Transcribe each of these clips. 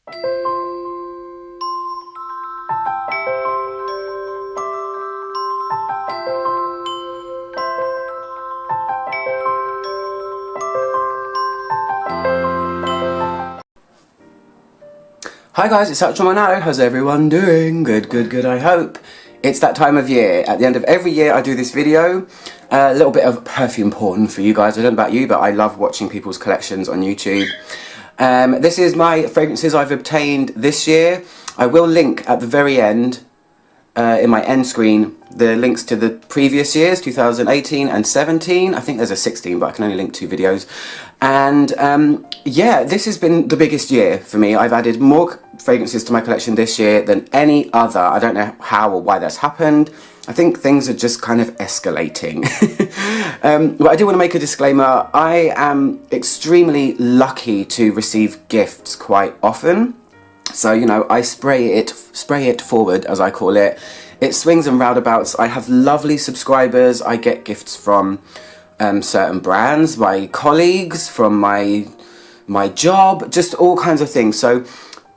Hi guys, it's Milano. How's everyone doing? Good, good, good, I hope. It's that time of year. At the end of every year I do this video. A little bit of perfume porn for you guys. I don't know about you, but I love watching people's collections on YouTube. This is my fragrances I've obtained this year. I will link at the very end, in my end screen, the links to the previous years, 2018 and 17. I think there's a 16, but I can only link 2 videos. And yeah, this has been the biggest year for me. I've added more fragrances to my collection this year than any other. I don't know how or why that's happened. I think things are just kind of escalating. But I do want to make a disclaimer. I am extremely lucky to receive gifts quite often. So, you know, I spray it forward, as I call it. It swings and roundabouts. I have lovely subscribers. I get gifts from certain brands, my colleagues, from my job, just all kinds of things. So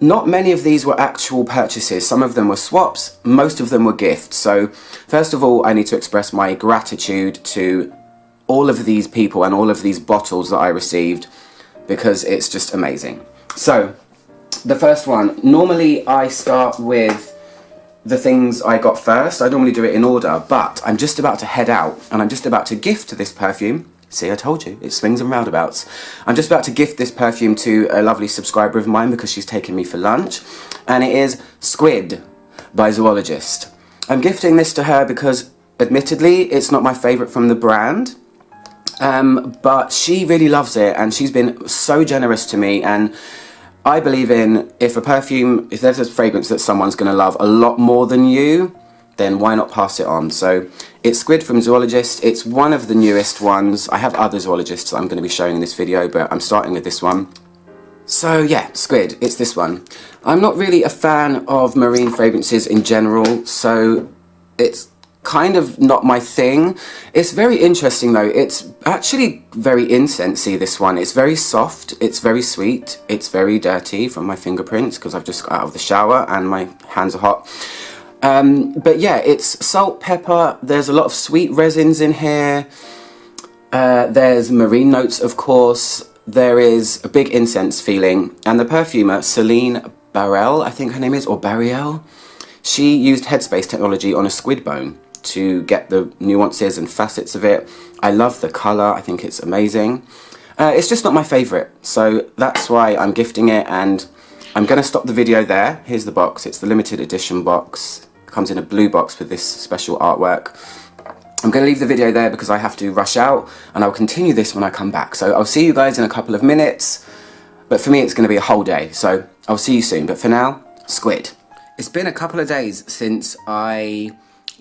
not many of these were actual purchases. Some of them were swaps, most of them were gifts. So first of all, I need to express my gratitude to all of these people and all of these bottles that I received, because it's just amazing. So the first one, normally I start with the things I got first. I normally do it in order, but I'm just about to head out and I'm just about to gift this perfume. See, I told you, it swings and roundabouts. I'm just about to gift this perfume to a lovely subscriber of mine because she's taken me for lunch, and it is Squid by Zoologist. I'm gifting this to her because admittedly it's not my favourite from the brand, but she really loves it and she's been so generous to me. And I believe in, if there's a fragrance that someone's going to love a lot more than you, then why not pass it on? So it's Squid from Zoologist. It's one of the newest ones. I have other Zoologists I'm going to be showing in this video, but I'm starting with this one. So yeah, Squid, it's this one. I'm not really a fan of marine fragrances in general, so it's kind of not my thing. It's very interesting though. It's actually very incensey, this one. It's very soft, it's very sweet, it's very dirty from my fingerprints because I've just got out of the shower and my hands are hot. But yeah, it's salt, pepper, there's a lot of sweet resins in here. There's marine notes, of course. There is a big incense feeling, and the perfumer, Celine Barrel, I think her name is, or Barriel, she used headspace technology on a squid bone to get the nuances and facets of it. I love the colour, I think it's amazing. It's just not my favourite, so that's why I'm gifting it, and I'm going to stop the video there. Here's the box, it's the limited edition box. It comes in a blue box with this special artwork. I'm going to leave the video there because I have to rush out, and I'll continue this when I come back. So I'll see you guys in a couple of minutes, but for me it's going to be a whole day, so I'll see you soon. But for now, Squid. It's been a couple of days since I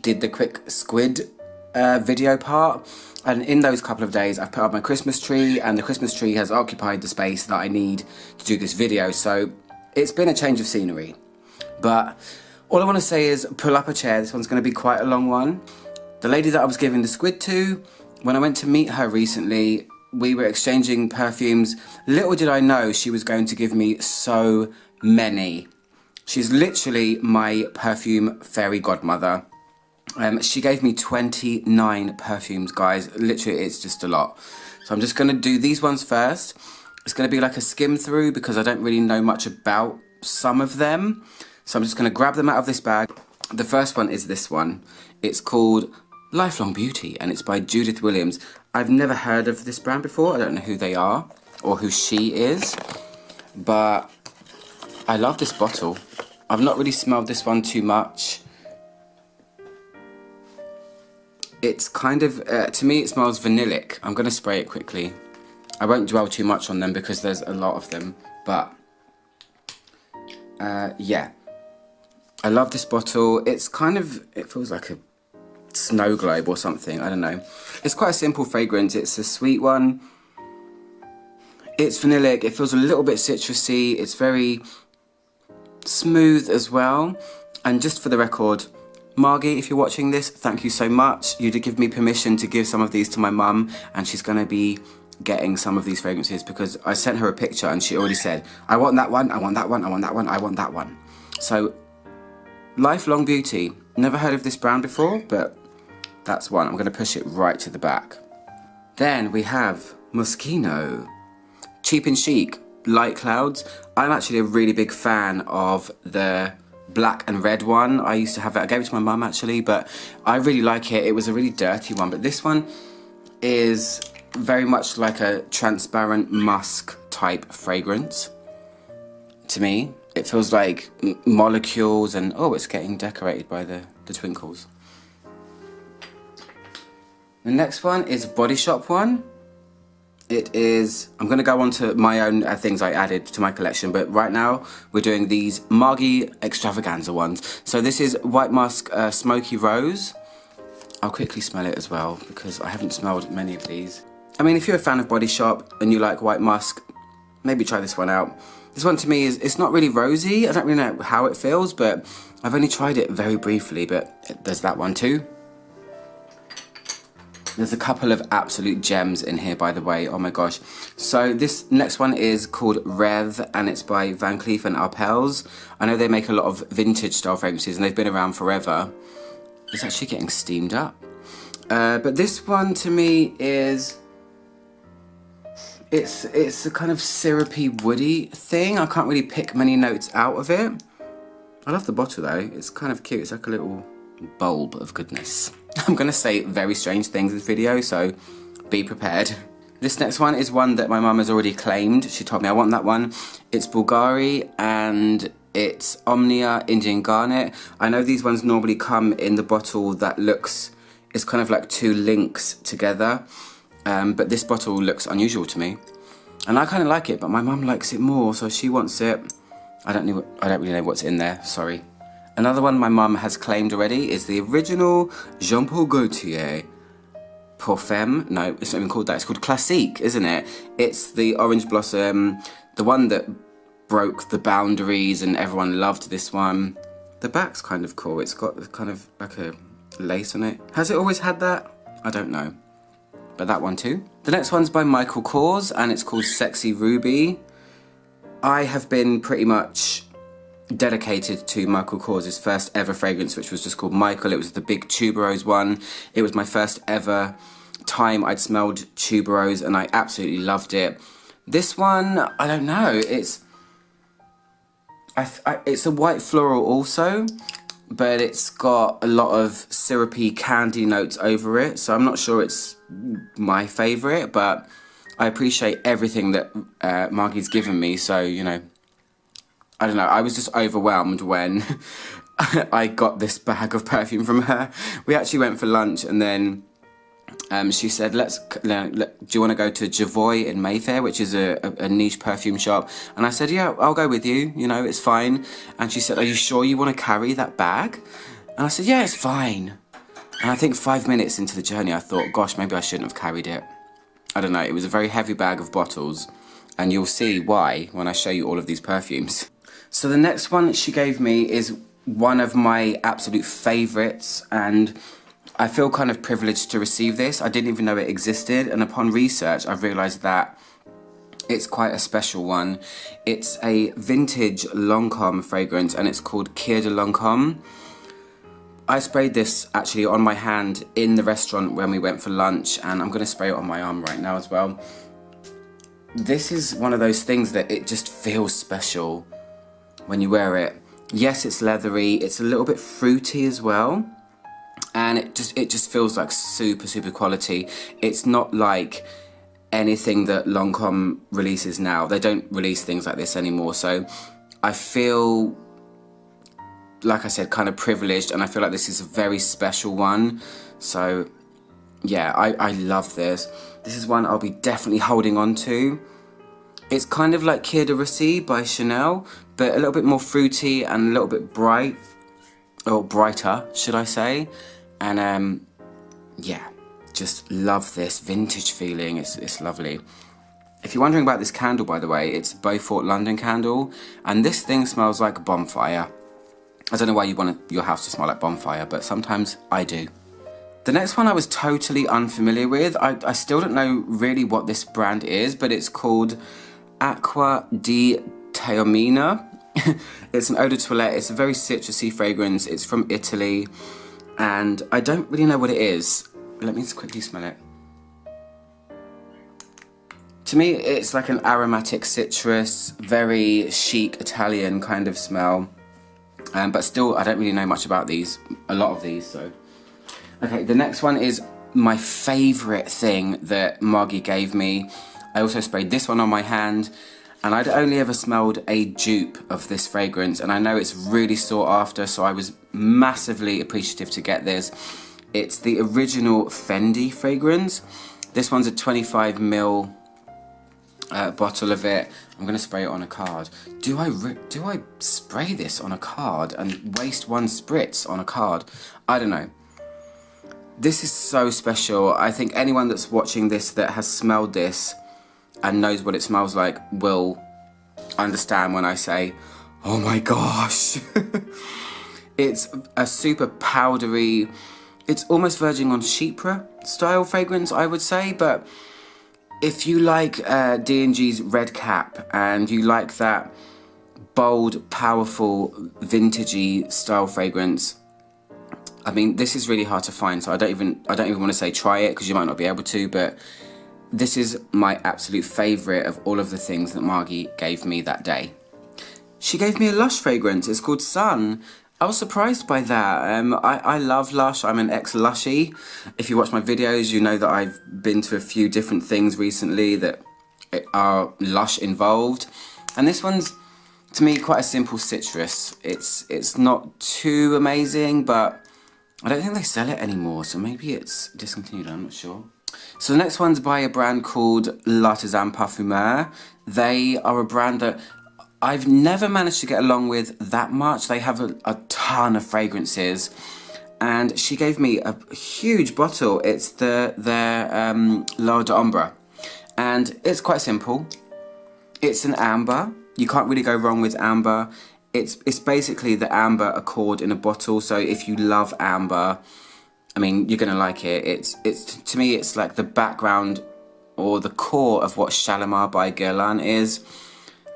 did the quick Squid video part, and in those couple of days I've put up my Christmas tree, and the Christmas tree has occupied the space that I need to do this video, so it's been a change of scenery. But all I want to say is pull up a chair. This one's going to be quite a long one. The lady that I was giving the Squid to, when I went to meet her recently, we were exchanging perfumes. Little did I know she was going to give me so many. She's literally my perfume fairy godmother. She gave me 29 perfumes, guys. Literally, it's just a lot. So I'm just going to do these ones first. It's going to be like a skim through because I don't really know much about some of them. So I'm just going to grab them out of this bag. The first one is this one. It's called Lifelong Beauty, and it's by Judith Williams. I've never heard of this brand before. I don't know who they are or who she is, but I love this bottle. I've not really smelled this one too much. It's kind of, to me it smells vanillic. I'm going to spray it quickly. I won't dwell too much on them because there's a lot of them, but yeah. I love this bottle. It's kind of, it feels like a snow globe or something, I don't know. It's quite a simple fragrance. It's a sweet one. It's vanillic. It feels a little bit citrusy. It's very smooth as well. And just for the record, Margie, if you're watching this, thank you so much. You did give me permission to give some of these to my mum, and she's going to be getting some of these fragrances because I sent her a picture and she already said, I want that one, I want that one, I want that one, I want that one. So, Lifelong Beauty. Never heard of this brand before, but that's one. I'm going to push it right to the back. Then we have Moschino. Cheap and Chic, Light Clouds. I'm actually a really big fan of the black and red one. I used to have it. I gave it to my mum actually, but I really like it. It was a really dirty one, but this one is very much like a transparent musk type fragrance to me. It feels like molecules and, oh, it's getting decorated by the twinkles. The next one is Body Shop one. It is, I'm going to go on to my own things I added to my collection, but right now we're doing these Marghi Extravaganza ones. So this is White Musk Smoky Rose. I'll quickly smell it as well because I haven't smelled many of these. I mean, if you're a fan of Body Shop and you like White Musk, maybe try this one out. This one to me is, it's not really rosy. I don't really know how it feels, but I've only tried it very briefly, but there's that one too. There's a couple of absolute gems in here, by the way. Oh my gosh. So this next one is called Rev, and it's by Van Cleef and Arpels. I know they make a lot of vintage style fragrances, and they've been around forever. It's actually getting steamed up. But this one to me is, it's a kind of syrupy, woody thing. I can't really pick many notes out of it. I love the bottle though. It's kind of cute. It's like a little bulb of goodness. I'm going to say very strange things in this video, so be prepared. This next one is one that my mum has already claimed. She told me I want that one. It's Bulgari and it's Omnia Indian Garnet. I know these ones normally come in the bottle that looks, it's kind of like two links together. But this bottle looks unusual to me. And I kind of like it, but my mum likes it more, so she wants it. I don't really know what's in there, sorry. Another one my mum has claimed already is the original Jean Paul Gaultier Parfum. No, it's not even called that. It's called Classique, isn't it? It's the orange blossom, the one that broke the boundaries and everyone loved this one. The back's kind of cool. It's got kind of like a lace on it. Has it always had that? I don't know. But that one too. The next one's by Michael Kors and it's called Sexy Ruby. I have been pretty much dedicated to Michael Kors' first ever fragrance, which was just called Michael. It was the big tuberose one. It was my first ever time I'd smelled tuberose and I absolutely loved it. This one, I don't know, it's a white floral also, but it's got a lot of syrupy candy notes over it, so I'm not sure it's my favourite, but I appreciate everything that Marghi's given me, so, you know, I don't know, I was just overwhelmed when I got this bag of perfume from her. We actually went for lunch and then she said, do you want to go to Javoy in Mayfair, which is a niche perfume shop? And I said, yeah, I'll go with you, you know, it's fine. And she said, are you sure you want to carry that bag? And I said, yeah, it's fine. And I think 5 minutes into the journey, I thought, gosh, maybe I shouldn't have carried it. I don't know, it was a very heavy bag of bottles. And you'll see why when I show you all of these perfumes. So the next one she gave me is one of my absolute favourites, and I feel kind of privileged to receive this. I didn't even know it existed, and upon research I've realised that it's quite a special one. It's a vintage Lancôme fragrance and it's called Kier de Lancôme. I sprayed this actually on my hand in the restaurant when we went for lunch, and I'm going to spray it on my arm right now as well. This is one of those things that it just feels special when you wear it. Yes, it's leathery, it's a little bit fruity as well, and it just feels like super quality. It's not like anything that Lancôme releases now. They don't release things like this anymore, so I feel, like I said, kind of privileged, and I feel like this is a very special one. So yeah, I love this. This is one I'll be definitely holding on to. It's kind of like Kier de Russie by Chanel, but a little bit more fruity and a little bit bright, or brighter, should I say. And yeah, just love this vintage feeling. It's lovely. If you're wondering about this candle, by the way, it's Beaufort London candle, and this thing smells like bonfire. I don't know why you want your house to smell like bonfire, but sometimes I do. The next one I was totally unfamiliar with. I still don't know really what this brand is, but it's called Acqua di Taormina. It's an eau de toilette. It's a very citrusy fragrance. It's from Italy, and I don't really know what it is. Let me just quickly smell it. To me, it's like an aromatic citrus, very chic Italian kind of smell. But still, I don't really know much about a lot of these, so. Okay, the next one is my favourite thing that Margie gave me. I also sprayed this one on my hand, and I'd only ever smelled a dupe of this fragrance, and I know it's really sought after, so I was massively appreciative to get this. It's the original Fendi fragrance. This one's a 25ml bottle of it. I'm gonna spray it on a card. Do I spray this on a card and waste one spritz on a card? I don't know. This is so special. I think anyone that's watching this that has smelled this and knows what it smells like will understand when I say, oh my gosh. It's a super powdery, it's almost verging on chypre style fragrance, I would say, but if you like D&G's Red Cap and you like that bold, powerful, vintagey style fragrance, I mean, this is really hard to find, so I don't even want to say try it because you might not be able to, but this is my absolute favourite of all of the things that Margie gave me that day. She gave me a Lush fragrance. It's called Sun. I was surprised by that. I love Lush. I'm an ex-Lushy. If you watch my videos, you know that I've been to a few different things recently that are Lush involved. And this one's, to me, quite a simple citrus. It's not too amazing, but I don't think they sell it anymore, so maybe it's discontinued, I'm not sure. So the next one's by a brand called L'Artisan Parfumeur. They are a brand that I've never managed to get along with that much. They have a ton of fragrances, and she gave me a huge bottle. It's their L'Eau d'Ombre, and it's quite simple. It's an amber. You can't really go wrong with amber. It's basically the amber accord in a bottle. So if you love amber, I mean, you're gonna like it. It's to me, it's like the background or the core of what Shalimar by Guerlain is,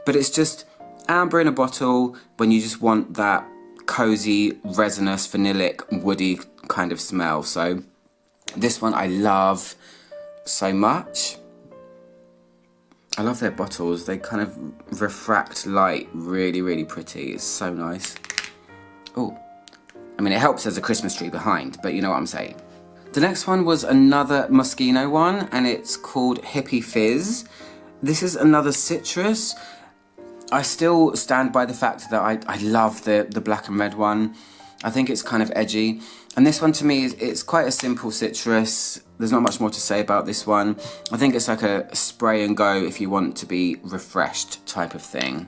but it's just amber in a bottle when you just want that cozy, resinous, vanillic, woody kind of smell. So this one I love so much. I love their bottles. They kind of refract light really, really pretty. It's so nice. Oh, I mean, it helps there's a Christmas tree behind, but you know what I'm saying. The next one was another Moschino one, and it's called Hippie Fizz. This is another citrus. I still stand by the fact that I love the black and red one. I think it's kind of edgy. And this one to me, it's quite a simple citrus. There's not much more to say about this one. I think it's like a spray and go if you want to be refreshed type of thing.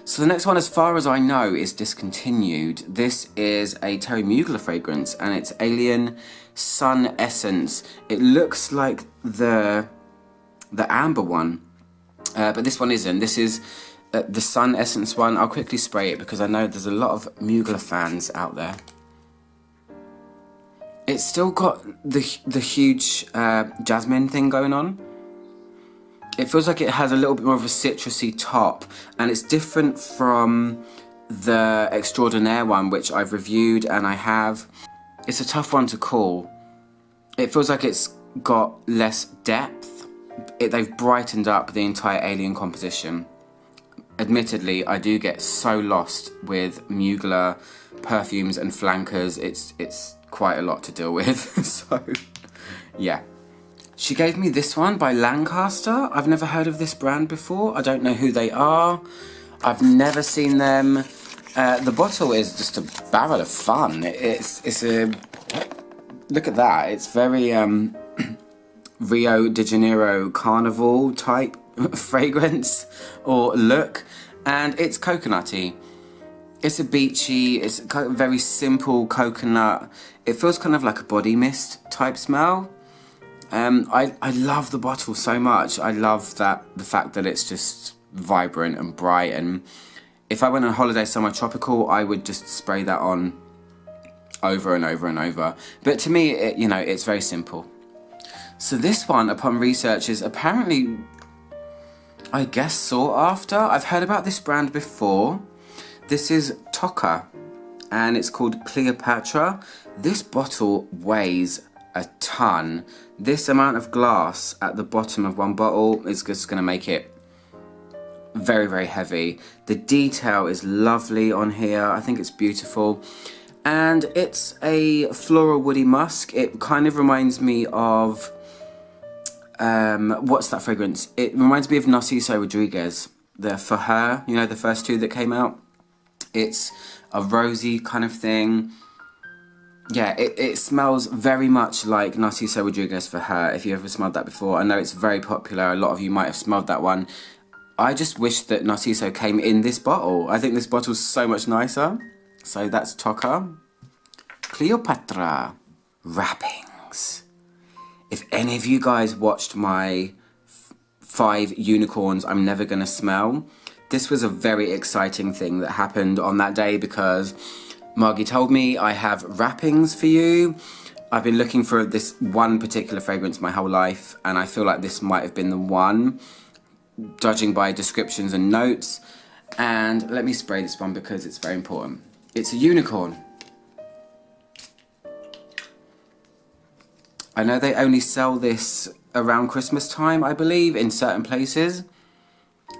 So the next one, as far as I know, is discontinued. This is a Terry Mugler fragrance, and it's Alien Sun Essence. It looks like the amber one, but this one isn't. This is the Sun Essence one. I'll quickly spray it because I know there's a lot of Mugler fans out there. It's still got the huge jasmine thing going on. It feels like it has a little bit more of a citrusy top, and it's different from the Extraordinaire one, which I've reviewed and I have. It's a tough one to call. It feels like it's got less depth. They've brightened up the entire Alien composition. Admittedly, I do get so lost with Mugler perfumes and flankers. It's quite a lot to deal with, so yeah. She gave me this one by Lancaster. I've never heard of this brand before. I don't know who they are. I've never seen them. The bottle is just a barrel of fun. It's a, look at that. It's very Rio de Janeiro carnival type fragrance or look, and it's coconutty. It's a beachy, it's kind of very simple coconut. It feels kind of like a body mist type smell. I love the bottle so much. I love the fact that it's just vibrant and bright, and if I went on holiday somewhere tropical, I would just spray that on over and over and over. But to me, you know, it's very simple. So this one, upon research, is apparently, I guess, sought after. I've heard about this brand before. This is Taka, and it's called Cleopatra. This bottle weighs a ton. This amount of glass at the bottom of one bottle is just going to make it very, very heavy. The detail is lovely on here. I think it's beautiful. And it's a floral woody musk. It kind of reminds me of, what's that fragrance? It reminds me of Narciso Rodriguez, the For Her, you know, the first two that came out. It's a rosy kind of thing. Yeah, it smells very much like Narciso Rodriguez For Her, if you ever smelled that before. I know it's very popular. A lot of you might have smelled that one. I just wish that Narciso came in this bottle. I think this bottle's so much nicer. So that's Taka. Cleopatra. Wrappings. If any of you guys watched my 5 unicorns I'm never gonna smell, this was a very exciting thing that happened on that day because Margie told me, I have wrappings for you. I've been looking for this one particular fragrance my whole life, and I feel like this might have been the one, judging by descriptions and notes. And let me spray this one because it's very important. It's a unicorn. I know they only sell this around Christmas time, I believe, in certain places.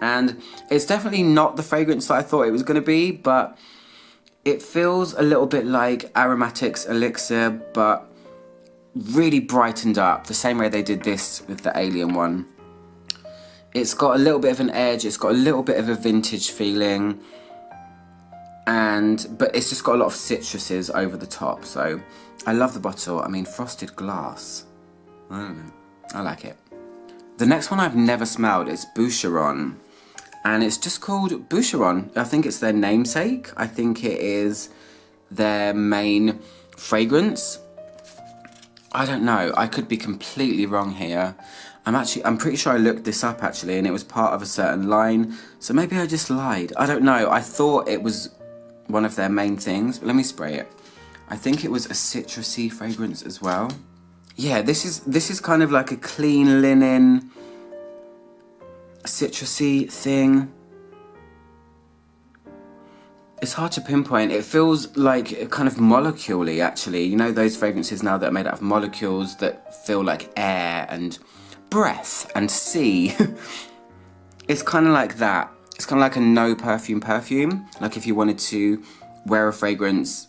And it's definitely not the fragrance that I thought it was going to be, but it feels a little bit like Aromatics Elixir, but really brightened up, the same way they did this with the Alien one. It's got a little bit of an edge, it's got a little bit of a vintage feeling, but it's just got a lot of citruses over the top, so I love the bottle. I mean, frosted glass. I don't know, I like it. The next one I've never smelled is Boucheron, and it's just called Boucheron. I think it's their namesake. I think it is their main fragrance. I don't know, I could be completely wrong here. I'm pretty sure I looked this up actually, and it was part of a certain line, so maybe I just lied. I don't know, I thought it was one of their main things, but let me spray it. I think it was a citrusy fragrance as well. Yeah, this is kind of like a clean linen, citrusy thing. It's hard to pinpoint. It feels like kind of molecule-y actually. You know those fragrances now that are made out of molecules that feel like air and breath and sea. It's kind of like that. It's kind of like a no perfume. Like if you wanted to wear a fragrance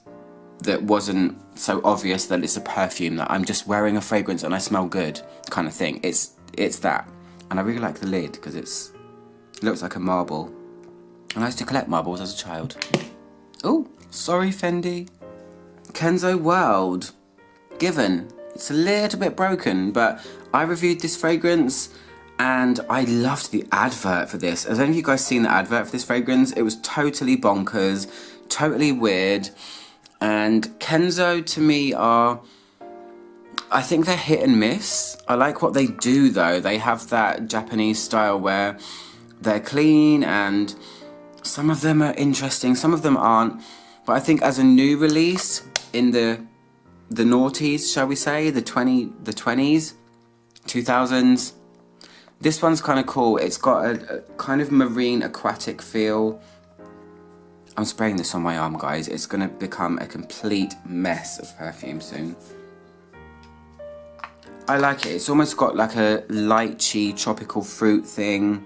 that wasn't so obvious that it's a perfume, that I'm just wearing a fragrance and I smell good kind of thing. It's that. And I really like the lid because it looks like a marble. And I used to collect marbles as a child. Oh, sorry Fendi. Kenzo World. Given. It's a little bit broken, but I reviewed this fragrance and I loved the advert for this. Has any of you guys seen the advert for this fragrance? It was totally bonkers, totally weird. And Kenzo to me I think they're hit and miss. I like what they do though. They have that Japanese style where they're clean and some of them are interesting, some of them aren't. But I think as a new release in the noughties, shall we say, the 20s, 2000s, this one's kind of cool. It's got a kind of marine aquatic feel. I'm spraying this on my arm, guys. It's gonna become a complete mess of perfume soon. I like it. It's almost got like a lychee tropical fruit thing.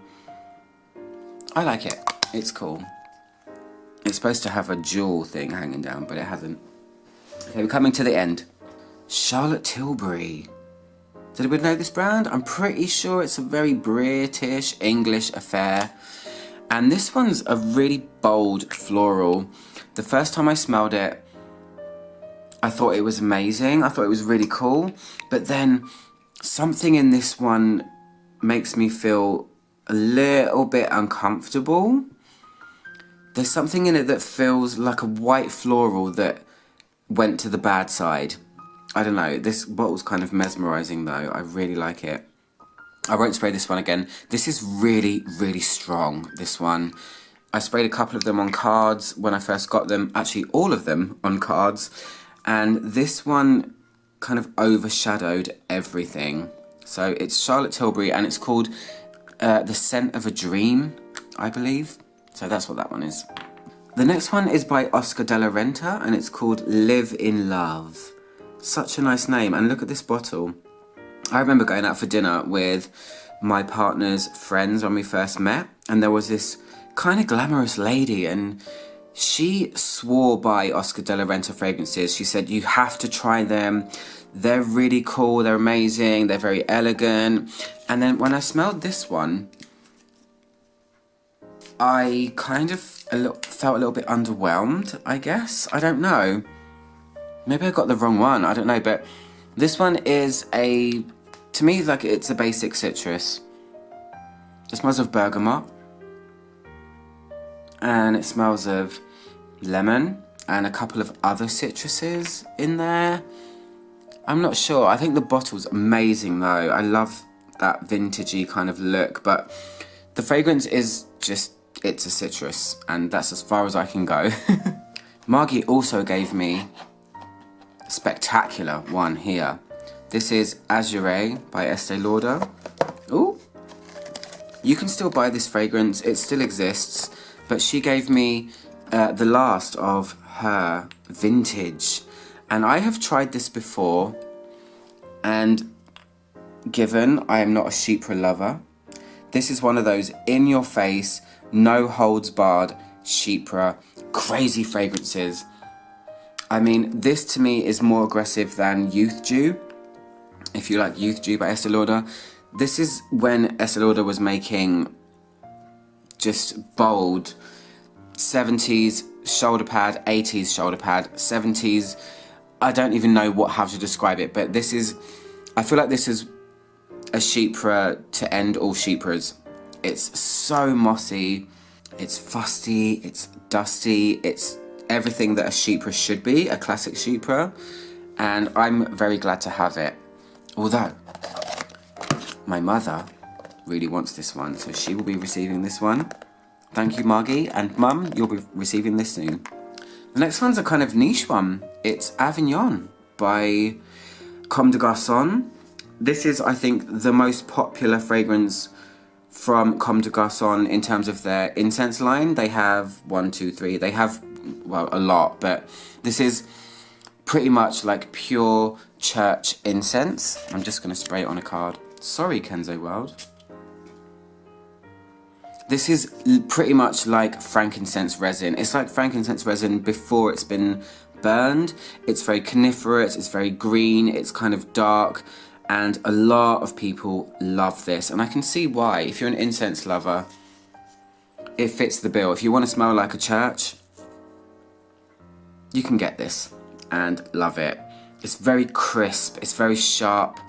I like it. It's cool. It's supposed to have a jewel thing hanging down, but it hasn't. Okay, we're coming to the end. Charlotte Tilbury. Does anybody know this brand? I'm pretty sure it's a very British English affair. And this one's a really bold floral. The first time I smelled it, I thought it was amazing. I thought it was really cool. But then something in this one makes me feel a little bit uncomfortable. There's something in it that feels like a white floral that went to the bad side. I don't know. This bottle's kind of mesmerizing though. I really like it. I won't spray this one again. This is really, really strong, this one. I sprayed a couple of them on cards when I first got them. Actually, all of them on cards. And this one kind of overshadowed everything. So it's Charlotte Tilbury, and it's called The Scent of a Dream, I believe. So that's what that one is. The next one is by Oscar de la Renta, and it's called Live in Love. Such a nice name, and look at this bottle. I remember going out for dinner with my partner's friends when we first met, and there was this kind of glamorous lady, and she swore by Oscar de la Renta fragrances. She said, you have to try them. They're really cool, they're amazing, they're very elegant. And then when I smelled this one, I kind of felt a little bit underwhelmed, I guess. I don't know. Maybe I got the wrong one, I don't know. But this one is to me, like, it's a basic citrus. It smells of bergamot. And it smells of lemon and a couple of other citruses in there. I'm not sure. I think the bottle's amazing though. I love that vintagey kind of look, but the fragrance is just, it's a citrus, and that's as far as I can go. Margie also gave me a spectacular one here. This is Azure by Estee Lauder. Ooh. You can still buy this fragrance, it still exists, but she gave me the last of her vintage. And I have tried this before, and given I am not a chypre lover, this is one of those in your face, no holds barred chypre crazy fragrances. I mean, this to me is more aggressive than Youth Dew. If you like Youth Dew by Estee Lauder, this is when Estee Lauder was making just bold 70s shoulder pad, 80s shoulder pad, 70s, I don't even know how to describe it, but this is, I feel like this is a chypre to end all chypres. It's so mossy, it's fusty, it's dusty, it's everything that a chypre should be, a classic chypre, and I'm very glad to have it. Although, my mother really wants this one, so she will be receiving this one. Thank you, Margie, and Mum, you'll be receiving this soon. The next one's a kind of niche one. It's Avignon by Coty Ghassan. This is, I think, the most popular fragrance from Coty Ghassan in terms of their incense line. They have 1, 2, 3. They have, well, a lot, but this is pretty much like pure church incense. I'm just going to spray it on a card. Sorry, Kenzo World. This is pretty much like frankincense resin. It's like frankincense resin before it's been burned. It's very coniferous, it's very green, it's kind of dark, and a lot of people love this. And I can see why. If you're an incense lover, it fits the bill. If you want to smell like a church, you can get this and love it. It's very crisp, it's very sharp,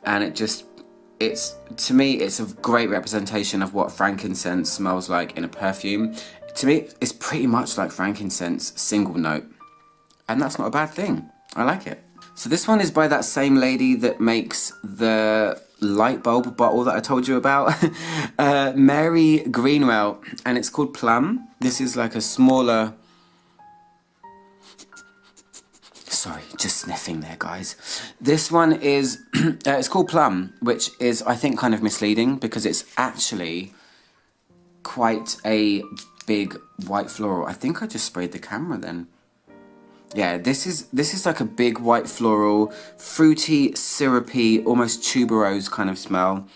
and to me, it's a great representation of what frankincense smells like in a perfume. To me, it's pretty much like frankincense, single note. And that's not a bad thing. I like it. So this one is by that same lady that makes the light bulb bottle that I told you about. Mary Greenwell, and it's called Plum. This is like a smaller... Sorry, just sniffing there, guys. This one is, it's called Plum, which is, I think, kind of misleading because it's actually quite a big white floral. I think I just sprayed the camera then. Yeah, this is like a big white floral, fruity, syrupy, almost tuberose kind of smell.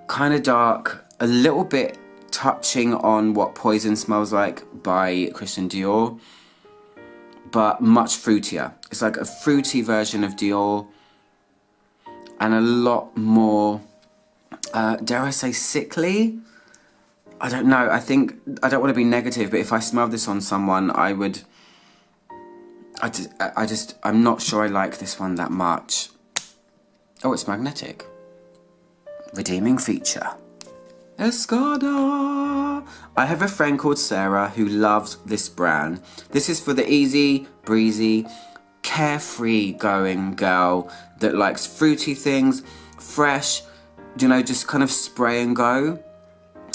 Kind of dark, a little bit touching on what Poison smells like by Christian Dior, but much fruitier. It's like a fruity version of Dior, and a lot more, dare I say, sickly? I don't know, I think, I don't want to be negative, but if I smelled this on someone, I would, I'm not sure I like this one that much. Oh, it's magnetic. Redeeming feature. Escada. I have a friend called Sarah who loves this brand. This is for the easy, breezy, carefree going girl that likes fruity things, fresh, you know, just kind of spray and go.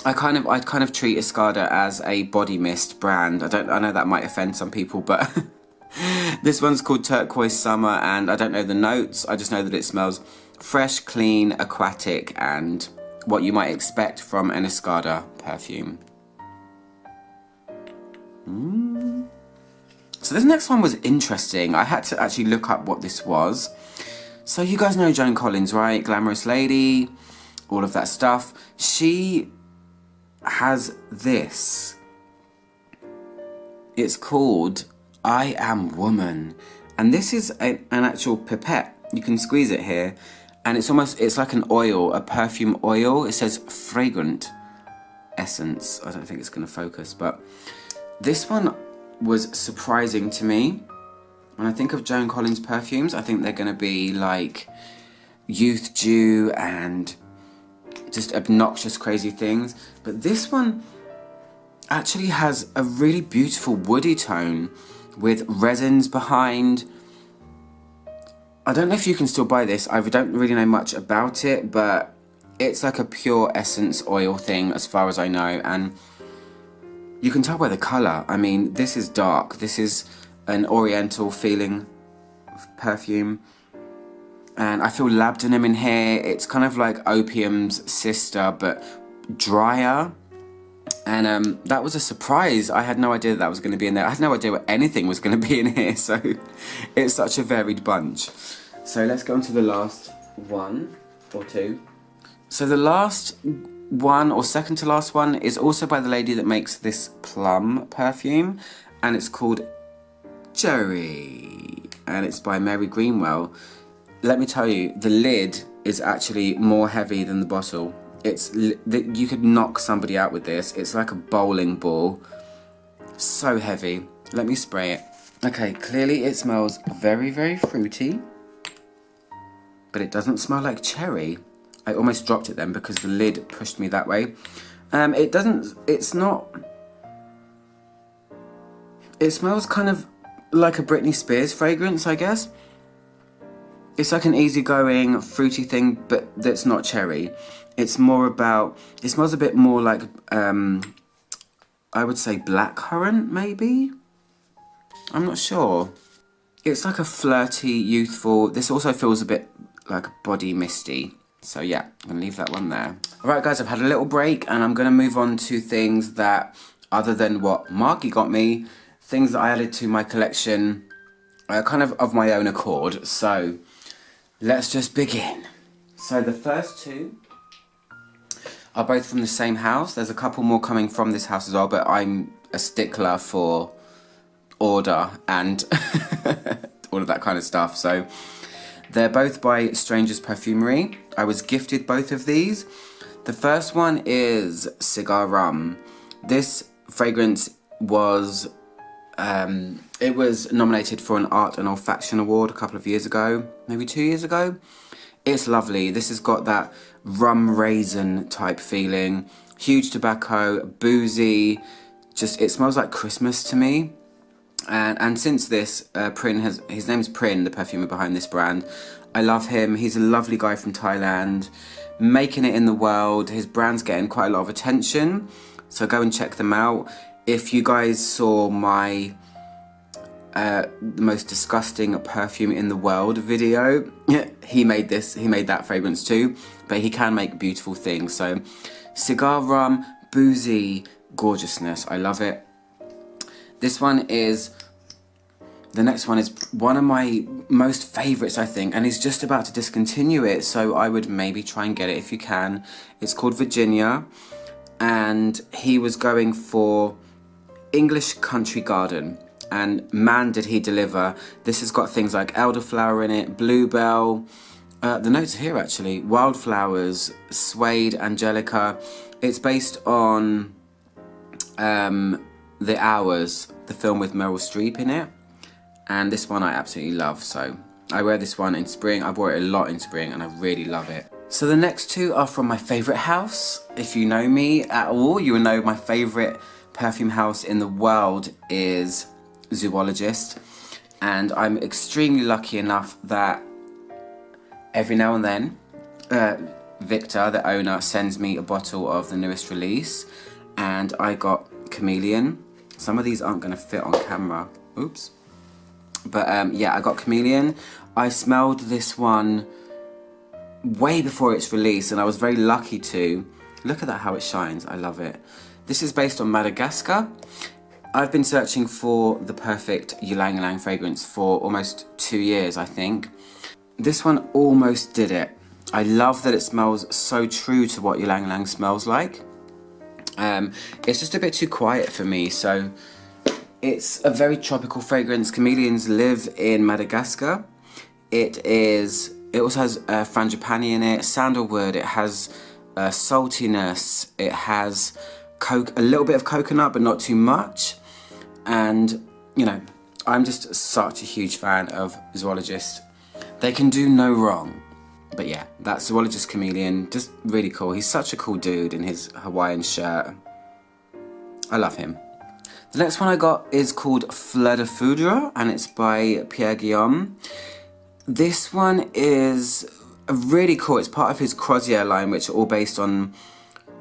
I kind of treat Escada as a body mist brand. I know that might offend some people, but This one's called Turquoise Summer, and I don't know the notes. I just know that it smells fresh, clean, aquatic, and what you might expect from an Escada perfume. So this next one was interesting. I had to actually look up what this was. So you guys know Joan Collins, right? Glamorous lady, all of that stuff. She has this. It's called I Am Woman. And this is an actual pipette. You can squeeze it here. And it's like an oil, a perfume oil. It says fragrant essence. I don't think it's going to focus, but this one was surprising to me. When I think of Joan Collins perfumes, I think they're going to be like Youth Dew and just obnoxious, crazy things. But this one actually has a really beautiful woody tone with resins behind. I don't know if you can still buy this. I don't really know much about it, but it's like a pure essence oil thing as far as I know. And you can tell by the colour. I mean, this is dark. This is an oriental feeling perfume. And I feel labdanum in here. It's kind of like opium's sister, but drier. And that was a surprise. I had no idea that was going to be in there. I had no idea what anything was going to be in here. So it's such a varied bunch. So let's go on to the last one or two. So the last one, or second to last one, is also by the lady that makes this Plum perfume. And it's called Cherry. And it's by Mary Greenwell. Let me tell you, the lid is actually more heavy than the bottle. You could knock somebody out with this. It's like a bowling ball. So heavy. Let me spray it. Okay, clearly it smells very, very fruity. But it doesn't smell like cherry. I almost dropped it then because the lid pushed me that way. It smells kind of like a Britney Spears fragrance, I guess. It's like an easygoing, fruity thing, but that's not cherry. It's more about, it smells a bit more like, I would say blackcurrant, maybe? I'm not sure. It's like a flirty, youthful, this also feels a bit like body misty. So yeah, I'm going to leave that one there. Alright guys, I've had a little break and I'm going to move on to things that, other than what Marky got me, things that I added to my collection, kind of my own accord. So let's just begin. So the first two are both from the same house. There's a couple more coming from this house as well, but I'm a stickler for order and all of that kind of stuff. So they're both by Stranger's Perfumery. I was gifted both of these. The first one is Cigar Rum. This fragrance was, it was nominated for an Art and Olfaction Award a couple of years ago, maybe 2 years ago. It's lovely. This has got that rum raisin type feeling. Huge tobacco, boozy. Just, it smells like Christmas to me. And since this, Prin his name's Prin, the perfumer behind this brand. I love him. He's a lovely guy from Thailand, making it in the world. His brand's getting quite a lot of attention, so go and check them out. If you guys saw my the most disgusting perfume in the world video, he made that fragrance too, but he can make beautiful things. So Cigar Rum, boozy gorgeousness. I love it. This one is, the next one is one of my most favourites, I think, and he's just about to discontinue it, so I would maybe try and get it if you can. It's called Virginia, and he was going for English Country Garden, and man did he deliver. This has got things like elderflower in it, bluebell, the notes are here actually, wildflowers, suede, angelica. It's based on The Hours, the film with Meryl Streep in it, and this one I absolutely love. So I wear this one in spring. I wore it a lot in spring and I really love it. So the next two are from my favourite house. If you know me at all, you will know my favourite perfume house in the world is Zoologist, and I'm extremely lucky enough that every now and then Victor, the owner, sends me a bottle of the newest release, and I got Chameleon. Some of these aren't going to fit on camera. Oops. But yeah, I got Chameleon. I smelled this one way before its release, and I was very lucky to. Look at that, how it shines. I love it. This is based on Madagascar. I've been searching for the perfect ylang ylang fragrance for almost 2 years, I think. This one almost did it. I love that it smells so true to what ylang ylang smells like. It's just a bit too quiet for me, so it's a very tropical fragrance. Chameleons live in Madagascar. It also has frangipani in it, sandalwood, it has saltiness, it has a little bit of coconut but not too much. And, you know, I'm just such a huge fan of Zoologist. They can do no wrong. But yeah, that's Zoologist Chameleon, just really cool. He's such a cool dude in his Hawaiian shirt. I love him. The next one I got is called Fleur de Foudre, and it's by Pierre Guillaume. This one is really cool. It's part of his Croisière line, which are all based on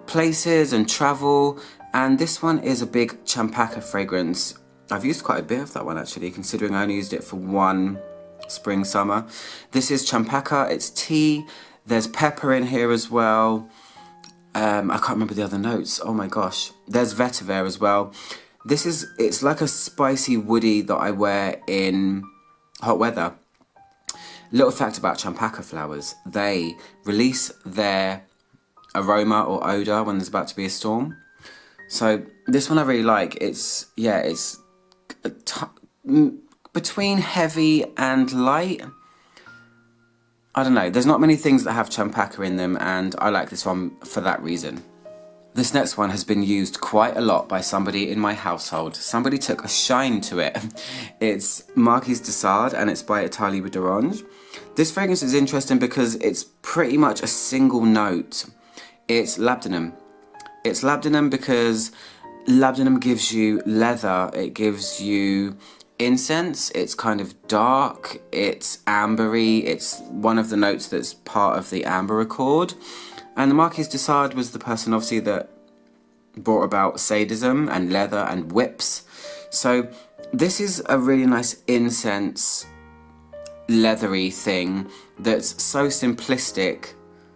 places and travel. And this one is a big Champaka fragrance. I've used quite a bit of that one actually, considering I only used it for one spring summer. This is Champaka. It's tea. There's pepper in here as well. I can't remember the other notes. Oh my gosh. There's vetiver as well. It's like a spicy woody that I wear in hot weather. Little fact about Champaka flowers, they release their aroma or odour when there's about to be a storm. So this one I really like. It's between heavy and light. I don't know, there's not many things that have Champaka in them, and I like this one for that reason. This next one has been used quite a lot by somebody in my household. Somebody took a shine to it. It's Marquis de Sade, and it's by Atelier d'Orange. This fragrance is interesting because it's pretty much a single note. It's labdanum. It's labdanum because labdanum gives you leather, it gives you incense, it's kind of dark, it's ambery, it's one of the notes that's part of the amber accord. And the Marquis de Sade was the person obviously that brought about sadism and leather and whips. So this is a really nice incense leathery thing that's so simplistic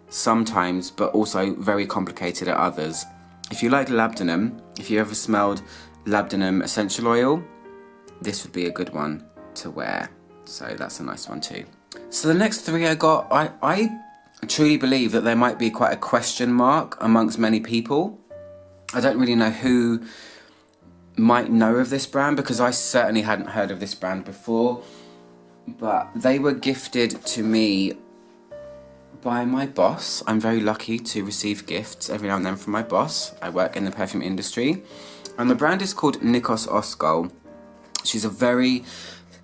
sometimes but also very complicated at others. If you like labdanum, if you ever smelled labdanum essential oil, this would be a good one to wear. So that's a nice one too. So the next three I got, I truly believe that there might be quite a question mark amongst many people. I don't really know who might know of this brand because I certainly hadn't heard of this brand before, but they were gifted to me by my boss. I'm very lucky to receive gifts every now and then from my boss. I work in the perfume industry, and the brand is called Nico Ausco. She's a very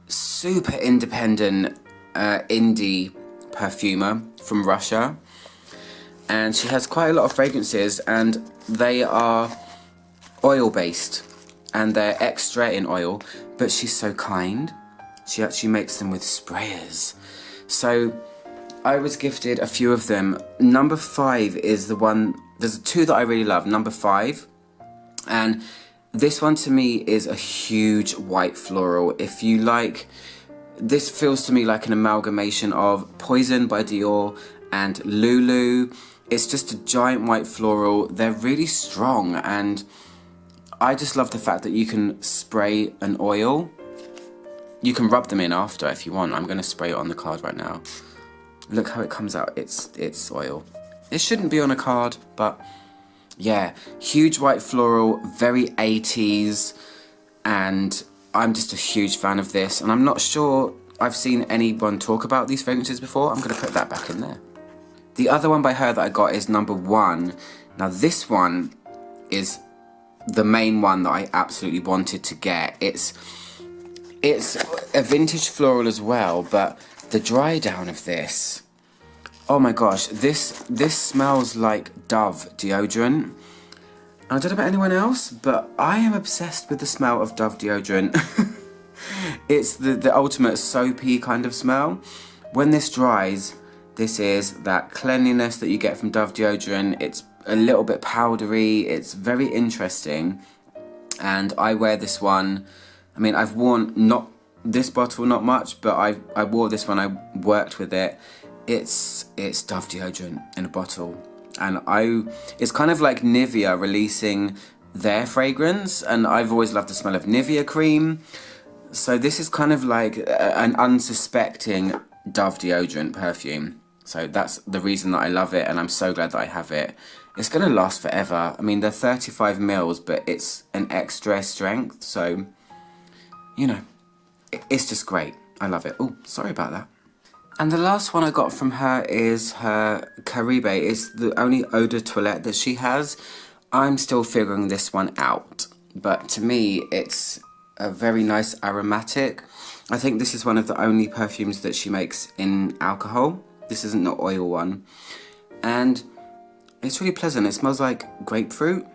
super independent indie perfumer from Russia, and she has quite a lot of fragrances, and they are oil based and they're extra in oil, but she's so kind. She actually makes them with sprayers. So I was gifted a few of them. Number 5 is the one, there's 2 that I really love. Number 5, and this one to me is a huge white floral. If you like, this feels to me like an amalgamation of Poison by Dior and Lulu. It's just a giant white floral. They're really strong, and I just love the fact that you can spray an oil. You can rub them in after if you want. I'm going to spray it on the card right now. Look how it comes out. It's oil. It shouldn't be on a card, but yeah, huge white floral, very 80s, and I'm just a huge fan of this, and I'm not sure I've seen anyone talk about these fragrances before. I'm going to put that back in there. The other one by her that I got is number 1. Now this one is the main one that I absolutely wanted to get. It's a vintage floral as well, but the dry down of this, oh my gosh, this smells like Dove deodorant. I don't know about anyone else, but I am obsessed with the smell of Dove deodorant. It's the ultimate soapy kind of smell. When this dries, this is that cleanliness that you get from Dove deodorant. It's a little bit powdery, it's very interesting, and I wear this one. I mean, I've worn not this bottle not much, but I wore this when I worked with it. It's Dove deodorant in a bottle, and it's kind of like Nivea releasing their fragrance, and I've always loved the smell of Nivea cream. So this is kind of like an unsuspecting Dove deodorant perfume. So that's the reason that I love it, and I'm so glad that I have it. It's going to last forever. I mean, they're 35 mils, but it's an extra strength, so, you know, it's just great. I love it. Oh, sorry about that. And the last one I got from her is her Caribe. It's the only eau de toilette that she has. I'm still figuring this one out, but to me, it's a very nice aromatic. I think this is one of the only perfumes that she makes in alcohol. This isn't the oil one. And it's really pleasant. It smells like grapefruit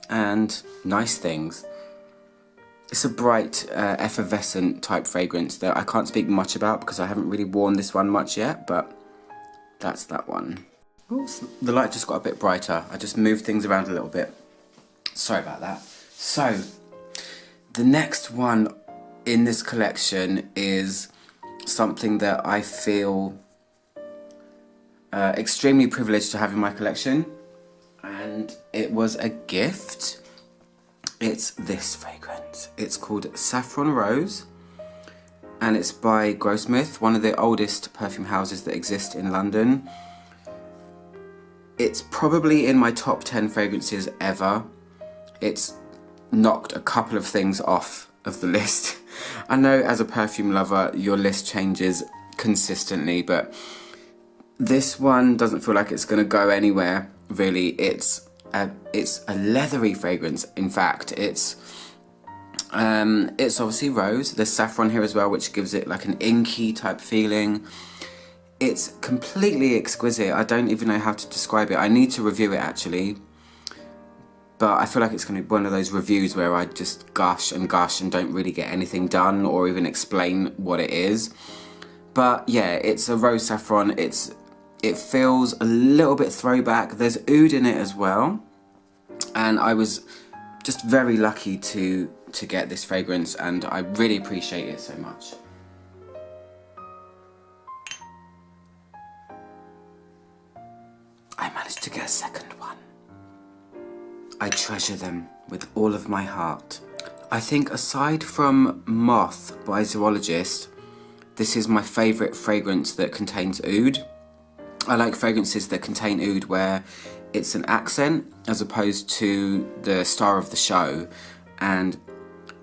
and nice things. It's a bright, effervescent type fragrance that I can't speak much about because I haven't really worn this one much yet, but that's that one. Ooh, the light just got a bit brighter. I just moved things around a little bit. Sorry about that. So, the next one in this collection is something that I feel extremely privileged to have in my collection, and it was a gift. It's this fragrance. It's called Saffron Rose, and it's by Gro Smith, one of the oldest perfume houses that exist in London. It's probably in my top 10 fragrances ever. It's knocked a couple of things off of the list. I know as a perfume lover, your list changes consistently, but this one doesn't feel like it's going to go anywhere, really. It's a leathery fragrance, in fact. It's obviously rose. There's saffron here as well, which gives it like an inky type feeling. It's completely exquisite. I don't even know how to describe it. I need to review it, actually. But I feel like it's going to be one of those reviews where I just gush and don't really get anything done or even explain what it is. But yeah, it's a rose saffron. It feels a little bit throwback. There's oud in it as well. And I was just very lucky to get this fragrance, and I really appreciate it so much. I managed to get a second one. I treasure them with all of my heart. I think aside from Moth by Zoologist, this is my favourite fragrance that contains oud. I like fragrances that contain oud where it's an accent as opposed to the star of the show. And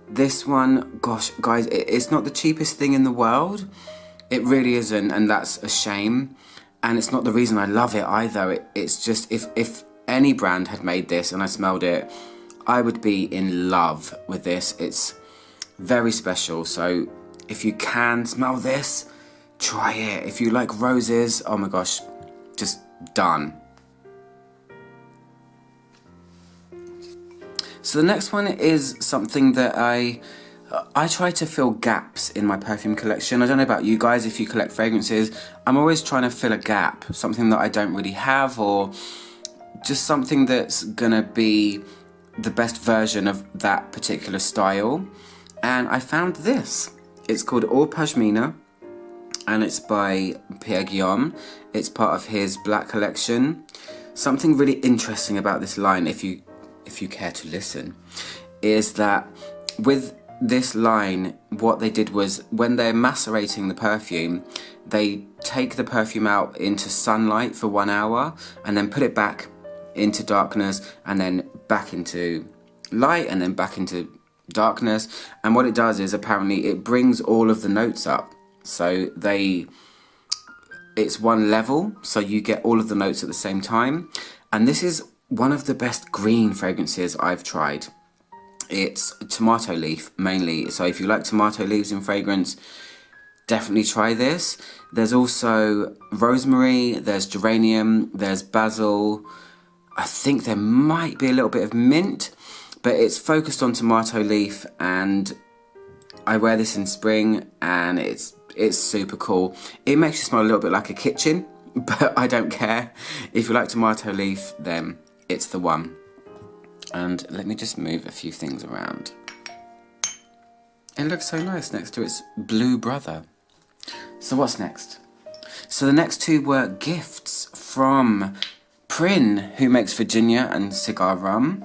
this one, gosh, guys, it's not the cheapest thing in the world. It really isn't, and that's a shame. And it's not the reason I love it either. It's just, if any brand had made this and I smelled it, I would be in love with this. It's very special. So if you can smell this, try it. If you like roses, oh my gosh, just done. So the next one is something that I try to fill gaps in my perfume collection. I don't know about you guys if you collect fragrances. I'm always trying to fill a gap, something that I don't really have, or just something that's gonna be the best version of that particular style. And I found this. It's called All Pashmina, and it's by Pierre Guillaume. It's part of his Black collection. Something really interesting about this line, if you care to listen, is that with this line, what they did was when they're macerating the perfume, they take the perfume out into sunlight for 1 hour and then put it back into darkness and then back into light and then back into darkness. And what it does is apparently it brings all of the notes up. So it's one level, so you get all of the notes at the same time. And this is one of the best green fragrances I've tried. It's tomato leaf mainly, so if you like tomato leaves in fragrance, definitely try this. There's also rosemary, there's geranium, there's basil. I think there might be a little bit of mint, but it's focused on tomato leaf, and I wear this in spring and it's super cool. It makes you smell a little bit like a kitchen, but I don't care. If you like tomato leaf, then it's the one. And let me just move a few things around. It looks so nice next to its blue brother. So what's next? So the next two were gifts from Prin, who makes Virginia and Cigar Rum.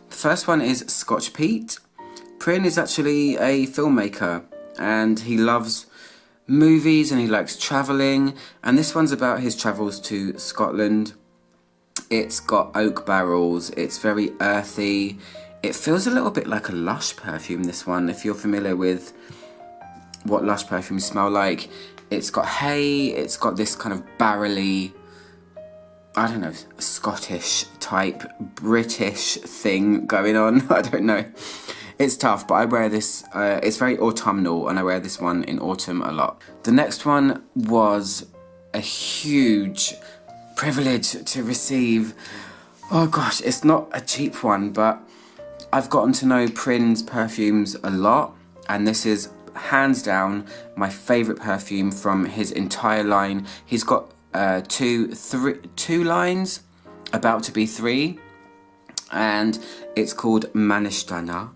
The first one is Scotch Pete. Prin is actually a filmmaker and he loves movies and he likes travelling, and this one's about his travels to Scotland. It's got oak barrels, it's very earthy. It feels a little bit like a Lush perfume, this one, if you're familiar with what Lush perfumes smell like. It's got hay, it's got this kind of barrely, I don't know, Scottish type British thing going on. I don't know. It's tough, but I wear this, it's very autumnal, and I wear this one in autumn a lot. The next one was a huge privilege to receive. Oh gosh, it's not a cheap one, but I've gotten to know Prin's perfumes a lot, and this is hands down my favourite perfume from his entire line. He's got two lines, about to be three, and it's called Manishtana.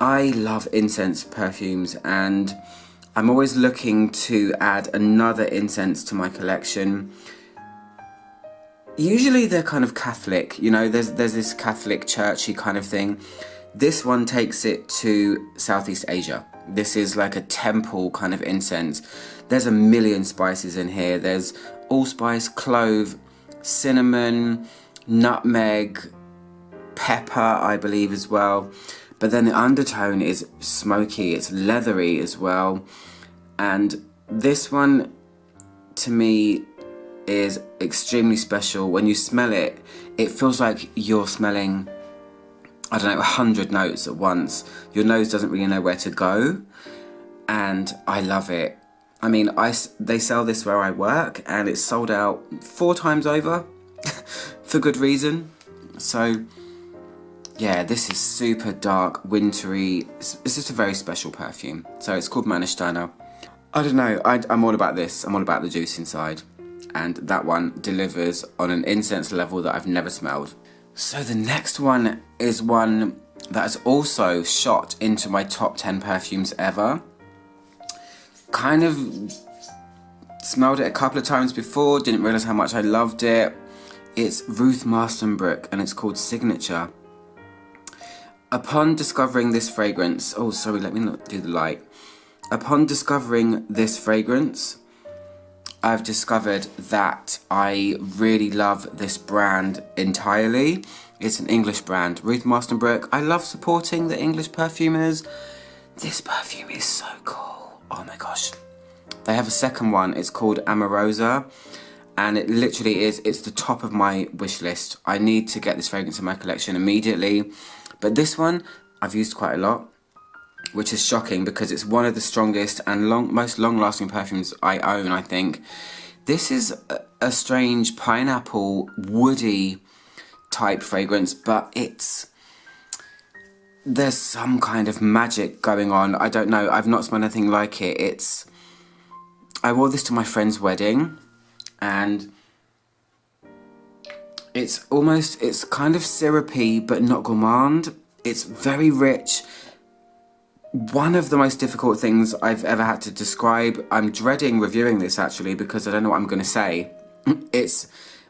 I love incense perfumes, and I'm always looking to add another incense to my collection. Usually they're kind of Catholic, you know, there's this Catholic churchy kind of thing. This one takes it to Southeast Asia. This is like a temple kind of incense. There's a million spices in here. There's allspice, clove, cinnamon, nutmeg, pepper, I believe as well. But then the undertone is smoky, it's leathery as well. And this one, to me, is extremely special. When you smell it, it feels like you're smelling, I don't know, 100 notes at once. Your nose doesn't really know where to go. And I love it. I mean, they sell this where I work, and it's sold out 4 times over for good reason. So yeah, this is super dark, wintry. It's just a very special perfume. So it's called Manishtana. I don't know, I'm all about this. I'm all about the juice inside. And that one delivers on an incense level that I've never smelled. So the next one is one that has also shot into my top 10 perfumes ever. Kind of smelled it a couple of times before, didn't realise how much I loved it. It's Ruth Marston Brooke, and it's called Signature. Upon discovering this fragrance, oh sorry, let me not do the light. Upon discovering this fragrance, I've discovered that I really love this brand entirely. It's an English brand, Ruth Marston Brooke. I love supporting the English perfumers. This perfume is so cool. Oh my gosh. They have a second one, it's called Amorosa. And it literally is, it's the top of my wish list. I need to get this fragrance in my collection immediately. But this one, I've used quite a lot, which is shocking because it's one of the strongest and most long-lasting perfumes I own, I think. This is a strange pineapple, woody type fragrance, but there's some kind of magic going on. I don't know, I've not smelled anything like it. I wore this to my friend's wedding, and it's kind of syrupy, but not gourmand. It's very rich. One of the most difficult things I've ever had to describe. I'm dreading reviewing this actually because I don't know what I'm going to say. It's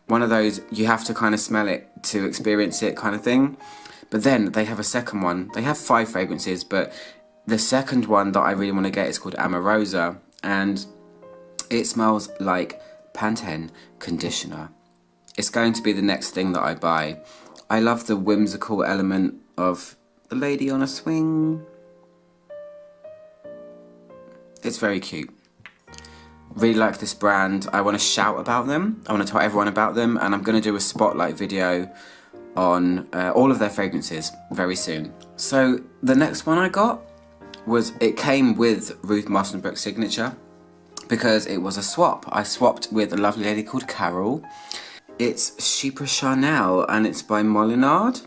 one of those, you have to kind of smell it to experience it kind of thing. But then they have a second one. They have 5 fragrances, but the second one that I really want to get is called Amorosa. And it smells like Pantene conditioner. It's going to be the next thing that I buy. I love the whimsical element of the lady on a swing. It's very cute. Really like this brand. I want to shout about them. I want to tell everyone about them, and I'm going to do a spotlight video on all of their fragrances very soon. So the next one I got it came with Ruth Marston Brooke Signature because it was a swap. I swapped with a lovely lady called Carol. It's Chypre Chanel, and it's by Molinard.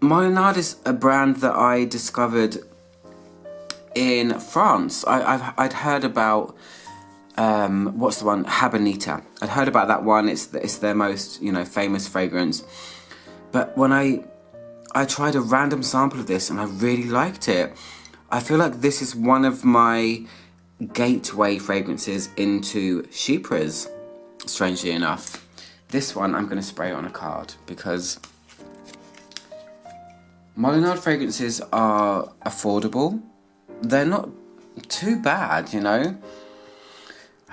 Molinard is a brand that I discovered in France. I'd heard about, what's the one? Habanita. I'd heard about that one. It's their most, famous fragrance. But when I I tried a random sample of this and I really liked it. I feel like this is one of my gateway fragrances into Chypres, strangely enough. This one I'm going to spray on a card because Molinard fragrances are affordable. They're not too bad, you know.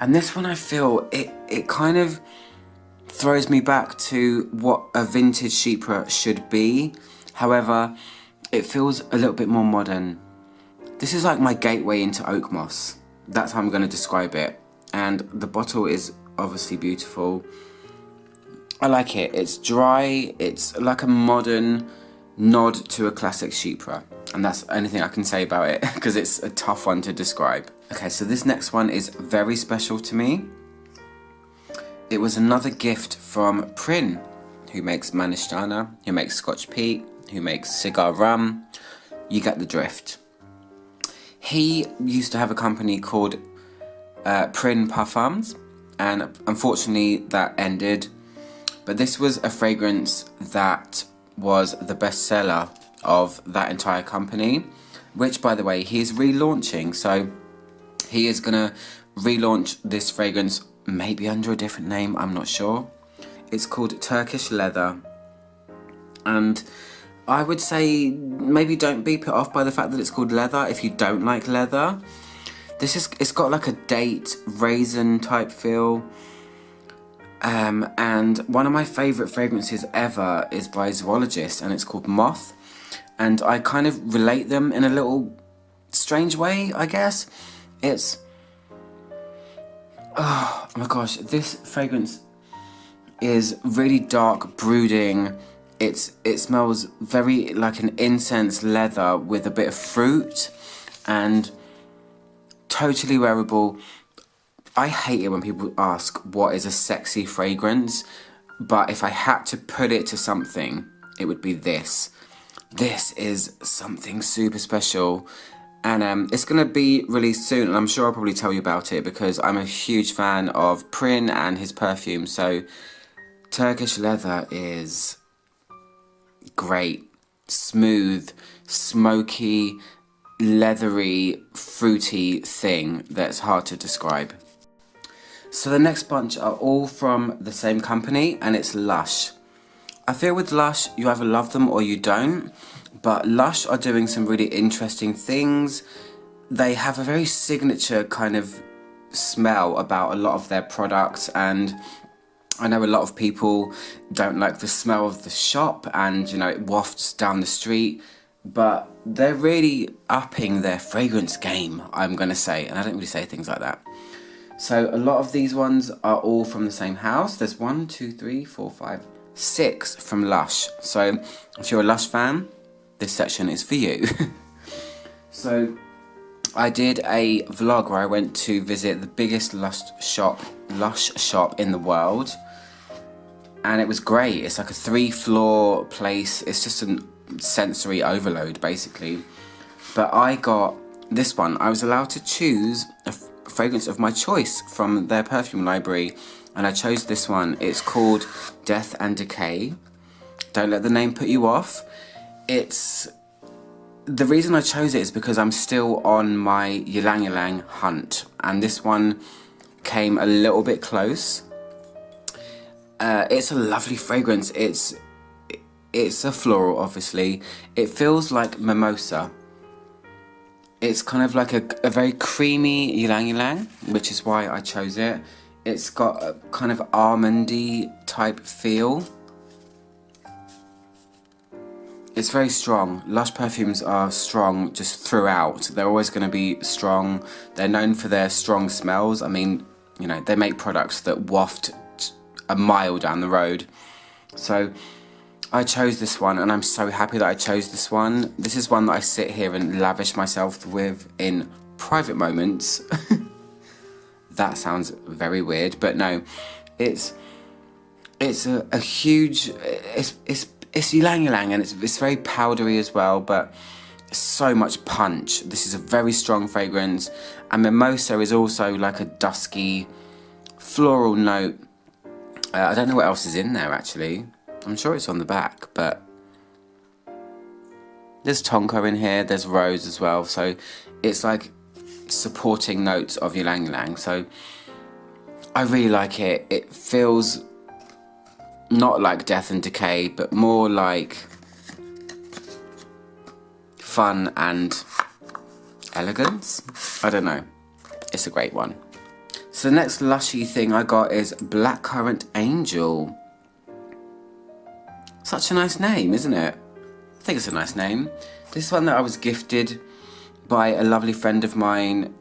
And this one I feel it kind of throws me back to what a vintage Chypre should be. However, it feels a little bit more modern. This is like my gateway into oak moss. That's how I'm going to describe it. And the bottle is obviously beautiful. I like it. It's dry. It's like a modern nod to a classic Chypre. And that's anything I can say about it because it's a tough one to describe. Okay, so this next one is very special to me. It was another gift from Prin, who makes Manistana, who makes Scotch Peat, who makes Cigar Rum. You get the drift. He used to have a company called Prin Perfumes, and unfortunately that ended. But this was a fragrance that was the bestseller of that entire company, which, by the way, he is relaunching. So he is gonna relaunch this fragrance, maybe under a different name, I'm not sure. It's called Turkish Leather, and I would say maybe don't be put off by the fact that it's called leather if you don't like leather. It's got like a date raisin type feel. And one of my favourite fragrances ever is by Zoologist, and it's called Moth. And I kind of relate them in a little strange way, I guess. It's... oh my gosh, this fragrance is really dark, brooding. It smells very like an incense leather with a bit of fruit, and totally wearable. I hate it when people ask what is a sexy fragrance, but if I had to put it to something, it would be this. This is something super special, and it's going to be released soon, and I'm sure I'll probably tell you about it because I'm a huge fan of Prin and his perfume. So Turkish Leather is great, smooth, smoky, leathery, fruity thing that's hard to describe. So the next bunch are all from the same company, and it's Lush. I feel with Lush, you either love them or you don't, but Lush are doing some really interesting things. They have a very signature kind of smell about a lot of their products, and I know a lot of people don't like the smell of the shop and, you know, it wafts down the street, but they're really upping their fragrance game, I'm going to say, and I don't really say things like that. So a lot of these ones are all from the same house. There's 1, 2, 3, 4, 5, 6 from Lush. So if you're a Lush fan, this section is for you. So I did a vlog where I went to visit the biggest Lush shop in the world, and it was great. It's like a 3-floor place. It's just a sensory overload basically. But I got this one. I was allowed to choose a fragrance of my choice from their perfume library, and I chose this one. It's called Death and Decay. Don't let the name put you off. The reason I chose it is because I'm still on my ylang ylang hunt, and this one came a little bit close. It's a lovely fragrance. It's a floral, obviously. It feels like mimosa. It's kind of like a very creamy ylang ylang, which is why I chose it. It's got a kind of almondy type feel. It's very strong. Lush perfumes are strong just throughout. They're always going to be strong. They're known for their strong smells. I mean, you know, they make products that waft a mile down the road. So I chose this one, and I'm so happy that I chose this one. This is one that I sit here and lavish myself with in private moments. That sounds very weird, but no, it's a huge, it's ylang ylang, and it's very powdery as well, but so much punch. This is a very strong fragrance, and mimosa is also like a dusky floral note. I don't know what else is in there actually. I'm sure it's on the back, but There's tonka in here, there's rose as well, so it's like supporting notes of ylang ylang. So I really like it. It feels not like death and decay, but more like fun and elegance. I don't know. It's a great one. So the next lushy thing I got is Blackcurrant Angel. Such a nice name, isn't it? I think it's a nice name. This is one that I was gifted by a lovely friend of mine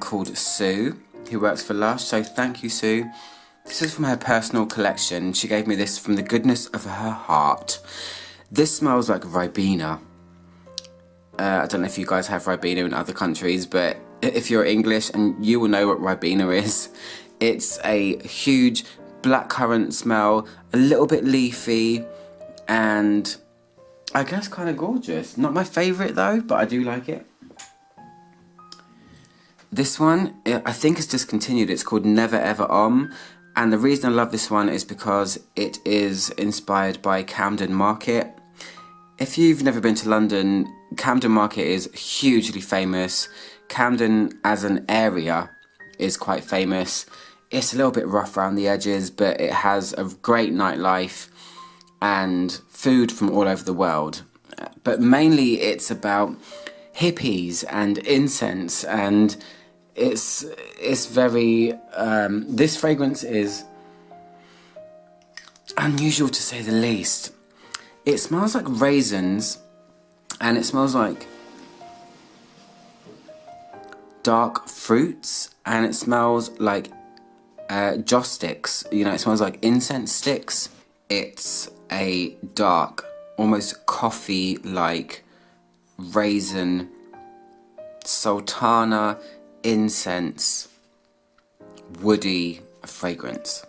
called Sue, who works for Lush. So thank you, Sue. This is from her personal collection. She gave me this from the goodness of her heart. This smells like Ribena. I don't know if you guys have Ribena in other countries, but if you're English, and you will know what Ribena is. It's a huge blackcurrant smell, a little bit leafy, and I guess kind of gorgeous. Not my favourite though, but I do like it. This one, I think is discontinued. It's called Never Ever Om. And the reason I love this one is because it is inspired by Camden Market. If you've never been to London, Camden Market is hugely famous. Camden as an area is quite famous. It's a little bit rough around the edges, but it has a great nightlife and food from all over the world. But mainly it's about hippies and incense, and it's very this fragrance is unusual to say the least. It smells like raisins, and it smells like dark fruits, and it smells like joss sticks. You know, it smells like incense sticks. It's a dark, almost coffee-like raisin, sultana, incense, woody fragrance.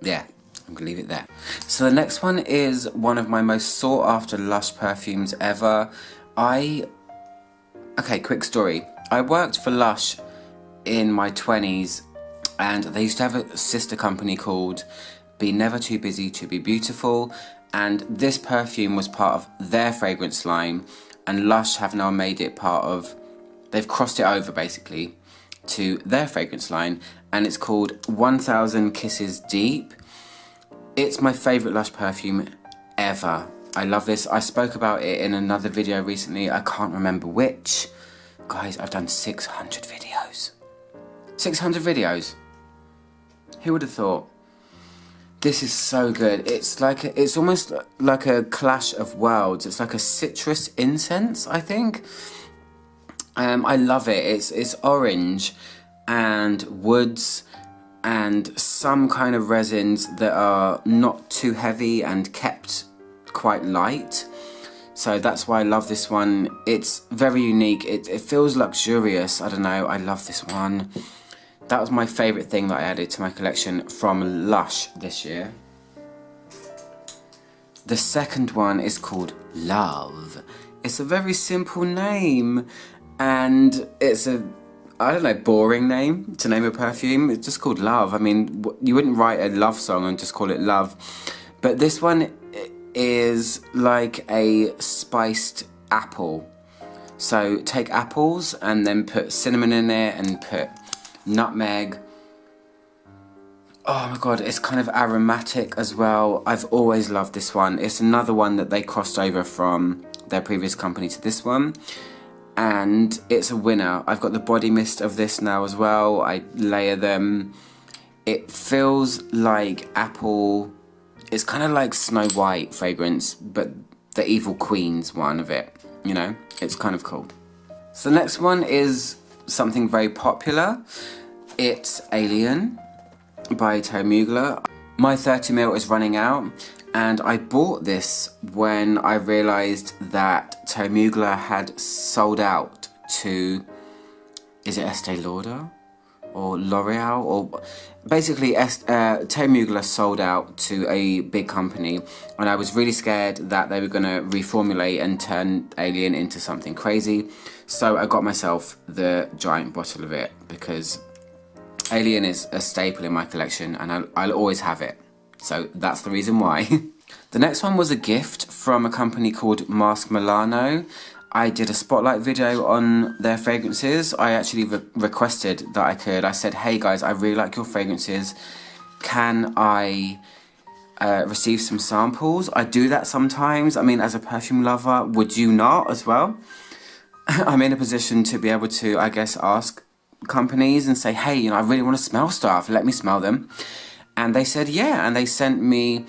Yeah, I'm gonna leave it there. So the next one is one of my most sought after Lush perfumes ever. Okay, quick story. I worked for Lush in my 20s, and they used to have a sister company called Be Never Too Busy to Be Beautiful, and this perfume was part of their fragrance line, and Lush have now made it part of, they've crossed it over basically to their fragrance line, and it's called 1000 Kisses Deep. It's my favourite Lush perfume ever. I love this. I spoke about it in another video recently. I can't remember which. Guys, I've done 600 videos. 600 videos. Who would have thought? This is so good. It's like it's almost like a clash of worlds. It's like a citrus incense, I think. I love it. It's orange and woods and some kind of resins that are not too heavy and kept quite light. So that's why I love this one. It's very unique. It feels luxurious. I don't know. I love this one. That was my favourite thing that I added to my collection from Lush this year. The second one is called Love. It's a very simple name, and it's a, I don't know, boring name to name a perfume. It's just called Love. I mean, you wouldn't write a love song and just call it Love. But this one is like a spiced apple. So take apples and then put cinnamon in it and put nutmeg. Oh my god, it's kind of aromatic as well. I've always loved this one. It's another one that they crossed over from their previous company to this one, and it's a winner. I've got the body mist of this now as well. I layer them. It feels like apple. It's kind of like Snow White fragrance, but the Evil Queen's one of it, you know? It's kind of cool. So the next one is something very popular. It's Alien by Mugler. My 30ml is running out, and I bought this when I realised that Mugler had sold out to, is it Estee Lauder? Or L'Oreal, or basically Mugler sold out to a big company, and I was really scared that they were going to reformulate and turn Alien into something crazy, so I got myself the giant bottle of it because Alien is a staple in my collection and I'll always have it, so that's the reason why. The next one was a gift from a company called Milano. I did a spotlight video on their fragrances. I actually requested that I could. I said, hey guys, I really like your fragrances. Can I receive some samples? I do that sometimes. I mean, as a perfume lover, would you not as well? I'm in a position to be able to, I guess, ask companies and say, hey, you know, I really want to smell stuff. Let me smell them. And they said, yeah. And they sent me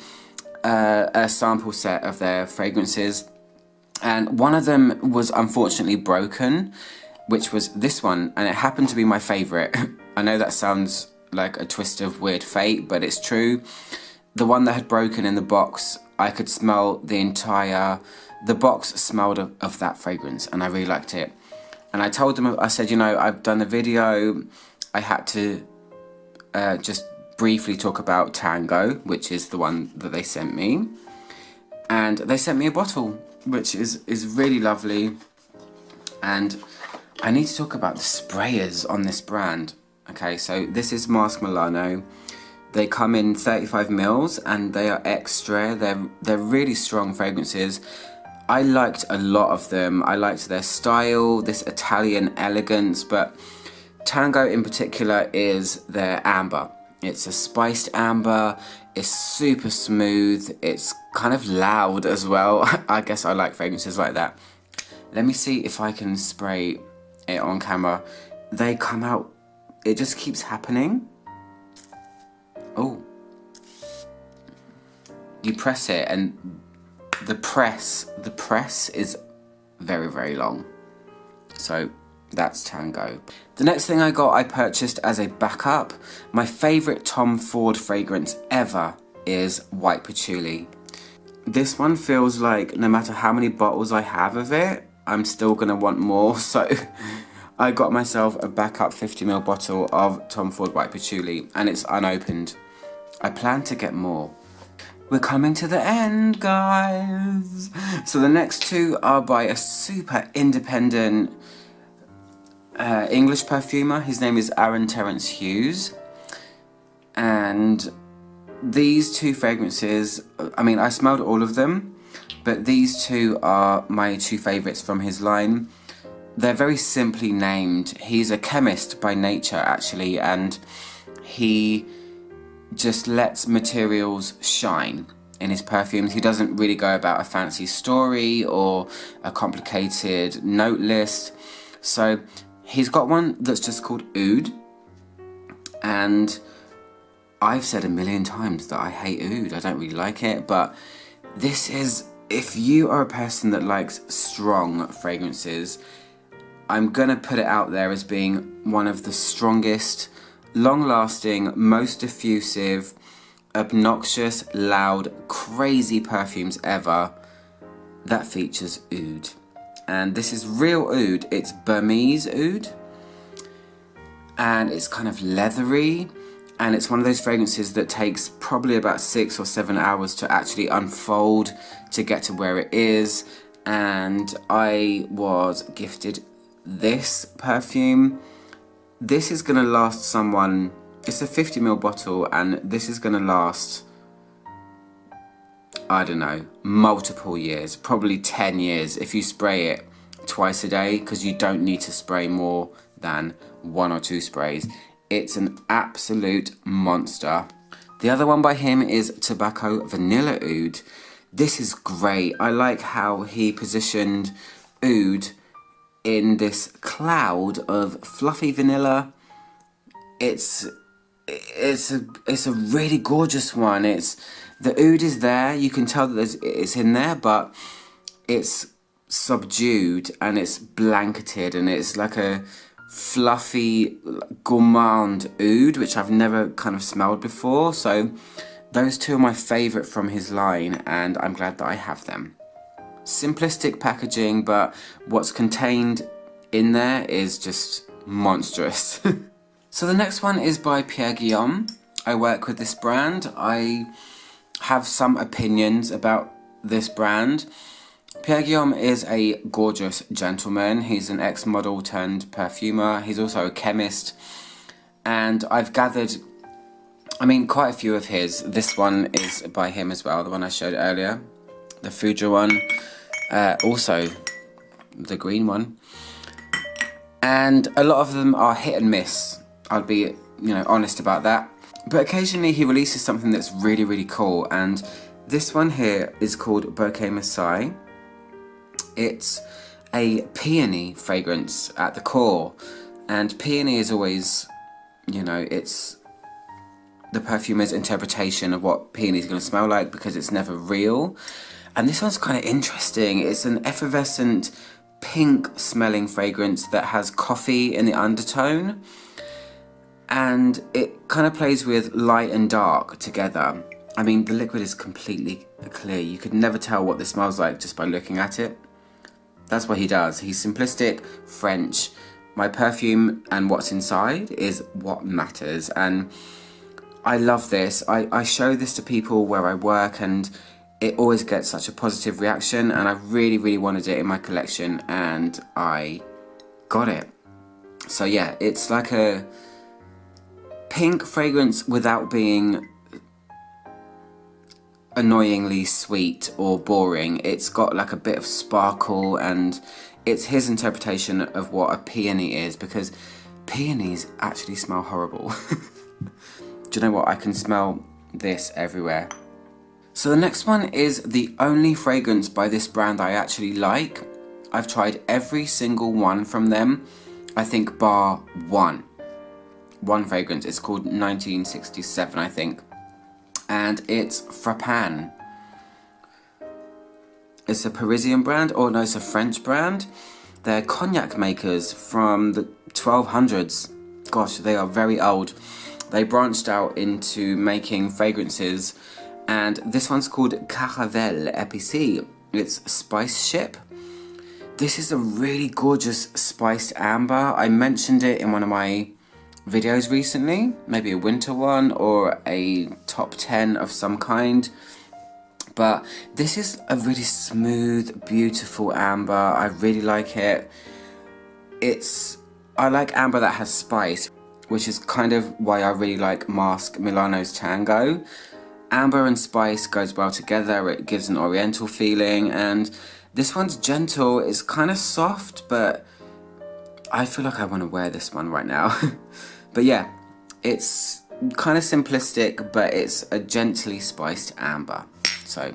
a sample set of their fragrances. And one of them was unfortunately broken, which was this one. And it happened to be my favourite. I know that sounds like a twist of weird fate, but it's true. The one that had broken in the box, I could smell the box smelled of that fragrance, and I really liked it. And I told them, I said, you know, I've done a video. I had to just briefly talk about Tango, which is the one that they sent me. And they sent me a bottle, which is really lovely. And I need to talk about the sprayers on this brand. Okay, so this is Milano. They come in 35 mils and they are extra. They're really strong fragrances. I liked a lot of them. I liked their style, this Italian elegance, but Tango in particular is their amber. It's a spiced amber. It's super smooth. It's kind of loud as well. I guess I like fragrances like that. Let me see if I can spray it on camera. They come out, it just keeps happening. Oh. You press it and the press is very, very long. So that's Tango. The next thing I purchased as a backup. My favourite Tom Ford fragrance ever is White Patchouli. This one feels like no matter how many bottles I have of it, I'm still gonna want more. So I got myself a backup 50ml bottle of Tom Ford White Patchouli and it's unopened. I plan to get more. We're coming to the end, guys. So the next two are by a super independent English perfumer. His name is Aaron Terence Hughes. And these two fragrances, I mean, I smelled all of them, but these two are my two favourites from his line. They're very simply named. He's a chemist by nature, actually, and he just lets materials shine in his perfumes. He doesn't really go about a fancy story or a complicated note list. So he's got one that's just called Oud, and I've said a million times that I hate Oud. I don't really like it, but this is, if you are a person that likes strong fragrances, I'm gonna put it out there as being one of the strongest, long-lasting, most diffusive, obnoxious, loud, crazy perfumes ever that features Oud. And this is real Oud. It's Burmese Oud, and it's kind of leathery, and it's one of those fragrances that takes probably about 6 or 7 hours to actually unfold to get to where it is. And I was gifted this perfume. This is gonna last someone, it's a 50ml bottle, and this is gonna last, I don't know, multiple years, probably 10 years if you spray it twice a day, because you don't need to spray more than 1 or 2 sprays. It's an absolute monster. The other one by him is Tobacco Vanilla Oud. This is great. I like how he positioned Oud in this cloud of fluffy vanilla. It's a really gorgeous one. The Oud is there. You can tell that it's in there, but it's subdued and it's blanketed, and it's like a fluffy gourmand Oud, which I've never kind of smelled before. So those two are my favourite from his line, and I'm glad that I have them. Simplistic packaging, but what's contained in there is just monstrous. So the next one is by Pierre Guillaume. I work with this brand. I have some opinions about this brand. Pierre Guillaume is a gorgeous gentleman. He's an ex-model turned perfumer. He's also a chemist. And I've gathered I mean, quite a few of his. This one is by him as well, the one I showed earlier. The Foudre one. Also, the green one. And a lot of them are hit and miss. I'll be, you know, honest about that. But occasionally he releases something that's really, really cool. And this one here is called Bouquet Messiah. It's a peony fragrance at the core. And peony is always, you know, it's the perfumer's interpretation of what peony is going to smell like, because it's never real. And this one's kind of interesting. It's an effervescent pink smelling fragrance that has coffee in the undertone. And it kind of plays with light and dark together. I mean, the liquid is completely clear. You could never tell what this smells like just by looking at it. That's what he does. He's simplistic, French. My perfume and what's inside is what matters. And I love this. I show this to people where I work, and it always gets such a positive reaction, and I really, really wanted it in my collection, and I got it. So yeah, it's like a pink fragrance without being annoyingly sweet or boring. It's got like a bit of sparkle, and it's his interpretation of what a peony is, because peonies actually smell horrible. Do you know what? I can smell this everywhere. So the next one is the only fragrance by this brand I actually like. I've tried every single one from them, I think bar one fragrance. It's called 1967, I think. And it's Frappin. It's a Parisian brand, or no, it's a French brand. They're cognac makers from the 1200s. Gosh, they are very old. They branched out into making fragrances, and this one's called Caravelle Épicée. It's Spice Ship. This is a really gorgeous spiced amber. I mentioned it in one of my videos recently, maybe a winter one or a top 10 of some kind. But this is a really smooth, beautiful amber. I really like it. I like amber that has spice, which is kind of why I really like Mask Milano's Tango. Amber and spice goes well together. It gives an oriental feeling, and this one's gentle. It's kind of soft, but I feel like I want to wear this one right now. But yeah, it's kind of simplistic, but it's a gently spiced amber. So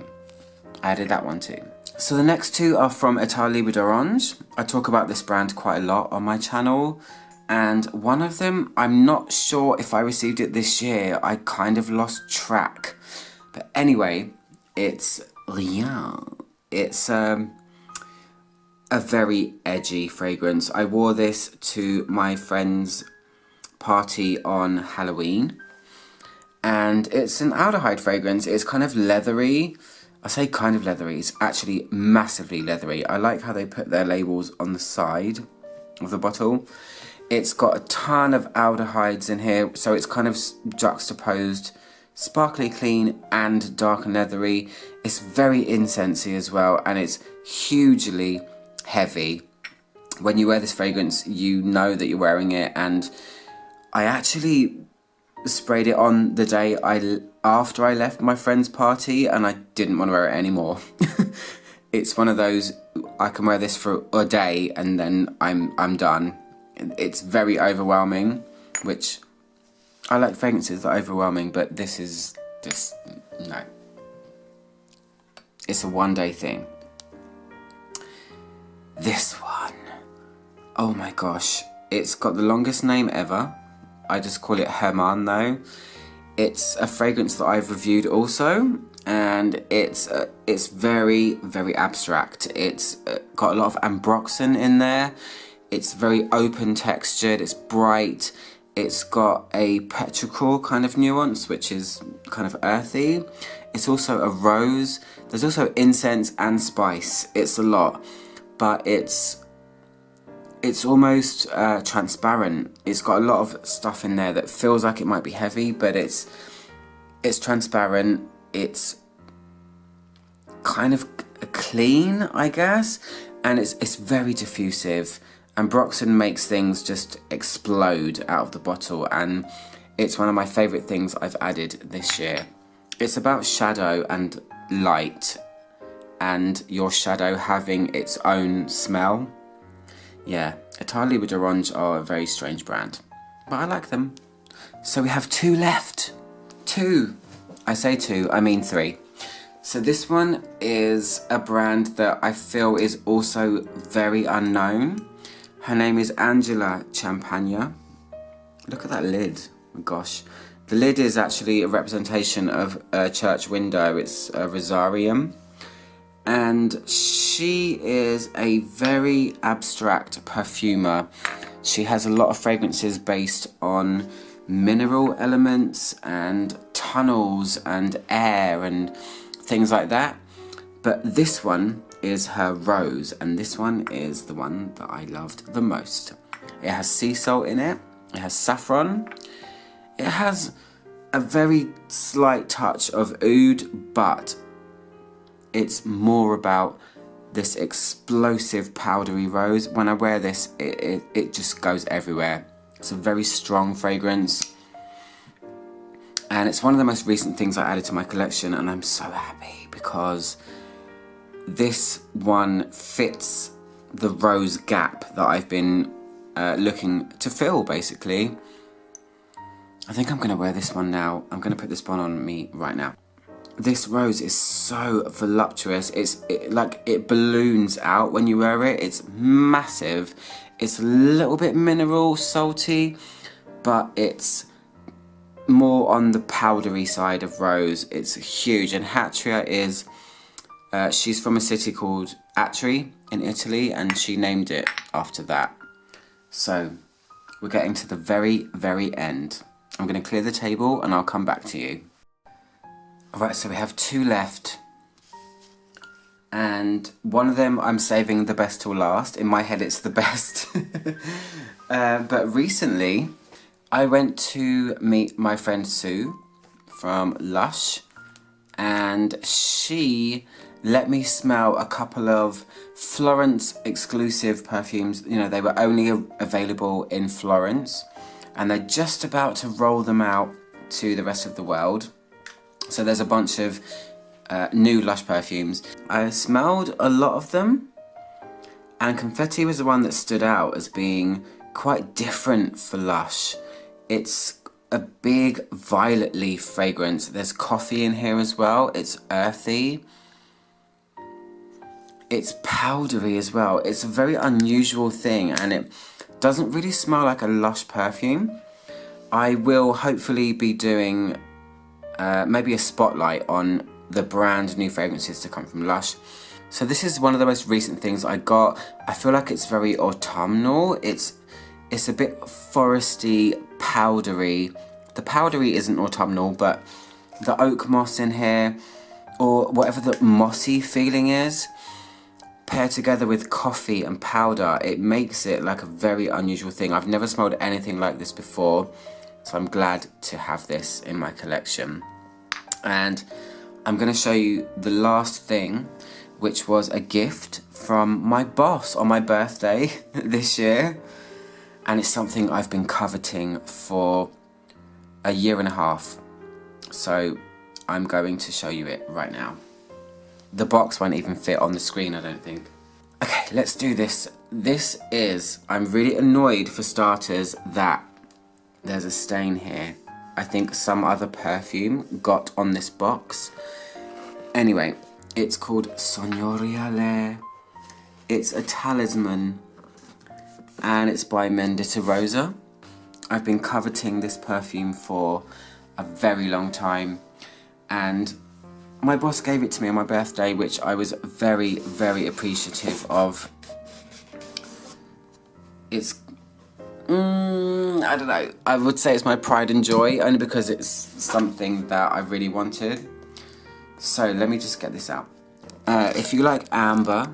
I added that one too. So the next two are from État Libre d'Orange. I talk about this brand quite a lot on my channel. And one of them, I'm not sure if I received it this year. I kind of lost track. But anyway, it's Rien. It's a very edgy fragrance. I wore this to my friend's party on Halloween. And it's an aldehyde fragrance. It's kind of leathery. I say kind of leathery. It's actually massively leathery. I like how they put their labels on the side of the bottle. It's got a ton of aldehydes in here, so it's kind of juxtaposed, sparkly clean and dark and leathery. It's very incensey as well, and it's hugely heavy. When you wear this fragrance, you know that you're wearing it, and I actually sprayed it on the day after I left my friend's party, and I didn't want to wear it anymore. It's one of those, I can wear this for a day and then I'm done. It's very overwhelming, which I like fragrances that are overwhelming, but this is just, no. It's a one-day thing. This one, oh my gosh, it's got the longest name ever. I just call it Herman though. It's a fragrance that I've reviewed also, and it's very, very abstract. It's got a lot of ambroxan in there. It's very open textured, it's bright, it's got a petrichor kind of nuance, which is kind of earthy. It's also a rose. There's also incense and spice. It's a lot, but it's almost transparent. It's got a lot of stuff in there that feels like it might be heavy, but it's transparent. It's kind of clean, I guess, and it's very diffusive. Ambroxan makes things just explode out of the bottle, and It's one of my favourite things I've added this year. It's about shadow and light, and your shadow having its own smell. Yeah, Atali with Orange are a very strange brand, but I like them. So we have 2 left. 2. I say 2, I mean 3. So this one is a brand that I feel is also very unknown. Her name is Angela Champagne. Look at that lid, oh gosh. The lid is actually a representation of a church window. It's a rosarium. And she is a very abstract perfumer. She has a lot of fragrances based on mineral elements and tunnels and air and things like that. But this one is her rose, and this one is the one that I loved the most. It has sea salt in it, it has saffron, it has a very slight touch of oud, but it's more about this explosive powdery rose. When I wear this, it just goes everywhere. It's a very strong fragrance. And it's one of the most recent things I added to my collection, and I'm so happy because this one fits the rose gap that I've been looking to fill, basically. I think I'm going to wear this one now. I'm going to put this one on me right now. This rose is so voluptuous. It balloons out when you wear it. It's massive. It's a little bit mineral, salty, but it's more on the powdery side of rose. It's huge. And Hatria is, she's from a city called Atri in Italy, and she named it after that. So we're getting to the very, very end. I'm going to clear the table and I'll come back to you. Alright, so we have 2 left. And one of them I'm saving the best till last. In my head it's the best. But recently I went to meet my friend Sue from Lush, and she let me smell a couple of Florence exclusive perfumes. You know, they were only available in Florence, and they're just about to roll them out to the rest of the world. So there's a bunch of new Lush perfumes. I smelled a lot of them, and Confetti was the one that stood out as being quite different for Lush. It's a big violet leaf fragrance. There's coffee in here as well. It's earthy. It's powdery as well. It's a very unusual thing, and it doesn't really smell like a Lush perfume. I will hopefully be doing maybe a spotlight on the brand new fragrances to come from Lush. So this is one of the most recent things I got. I feel like it's very autumnal. It's a bit foresty, powdery. The powdery isn't autumnal, but the oak moss in here, or whatever the mossy feeling is, paired together with coffee and powder, it makes it like a very unusual thing. I've never smelled anything like this before, so I'm glad to have this in my collection. And I'm going to show you the last thing, which was a gift from my boss on my birthday this year. And it's something I've been coveting for a year and a half. So I'm going to show you it right now. The box won't even fit on the screen, I don't think. Okay, let's do this. This is, I'm really annoyed for starters that there's a stain here. I think some other perfume got on this box. Anyway, it's called Sognorile. It's a talisman, and it's by Mendita Rosa. I've been coveting this perfume for a very long time, and my boss gave it to me on my birthday, which I was very, very appreciative of. It's, I don't know, I would say it's my pride and joy, only because it's something that I really wanted. So let me just get this out. If you like amber,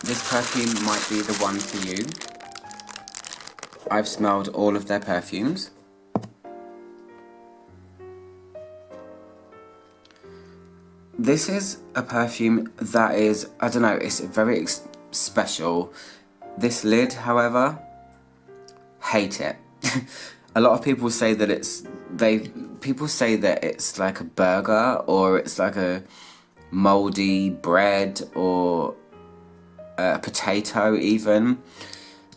this perfume might be the one for you. I've smelled all of their perfumes. This is a perfume that is, I don't know, it's very special. This lid, however, hate it. A lot of people say that people say that it's like a burger, or it's like a mouldy bread, or a potato even.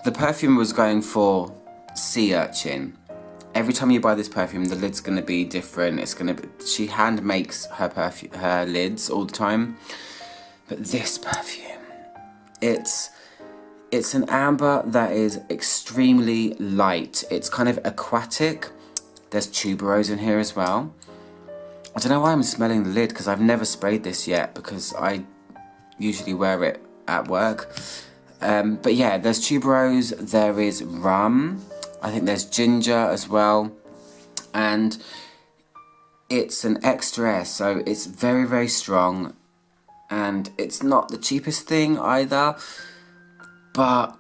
The perfume was going for sea urchin. Every time you buy this perfume, the lid's gonna be different. She hand makes her lids all the time. But this perfume, it's an amber that is extremely light. It's kind of aquatic. There's tuberose in here as well. I don't know why I'm smelling the lid, because I've never sprayed this yet, because I usually wear it at work. But yeah, there's tuberose, there is rum, I think there's ginger as well, and it's an extra, so it's very, very strong, and it's not the cheapest thing either, but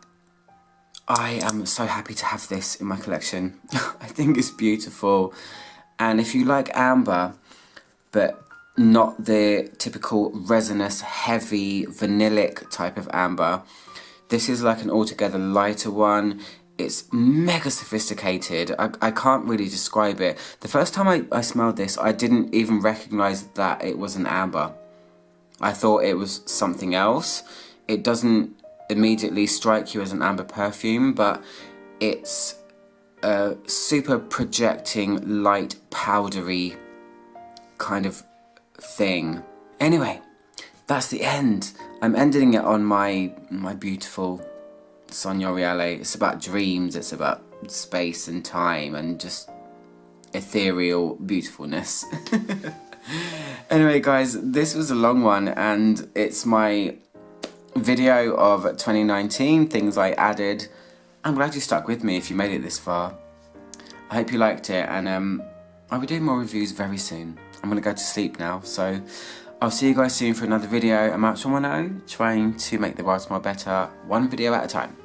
I am so happy to have this in my collection. I think it's beautiful, and if you like amber, but not the typical resinous, heavy, vanillic type of amber, this is like an altogether lighter one. It's mega sophisticated. I can't really describe it. The first time I smelled this, I didn't even recognise that it was an amber. I thought it was something else. It doesn't immediately strike you as an amber perfume, but it's a super projecting, light, powdery kind of thing. Anyway, that's the end. I'm ending it on my beautiful Sognoreale. It's about dreams, it's about space and time and just ethereal beautifulness. Anyway guys, this was a long one, and it's my video of 2019, things I added. I'm glad you stuck with me if you made it this far. I hope you liked it, and I'll be doing more reviews very soon. I'm gonna go to sleep now, so I'll see you guys soon for another video. I'm out on my own, trying to make the world smell better, one video at a time.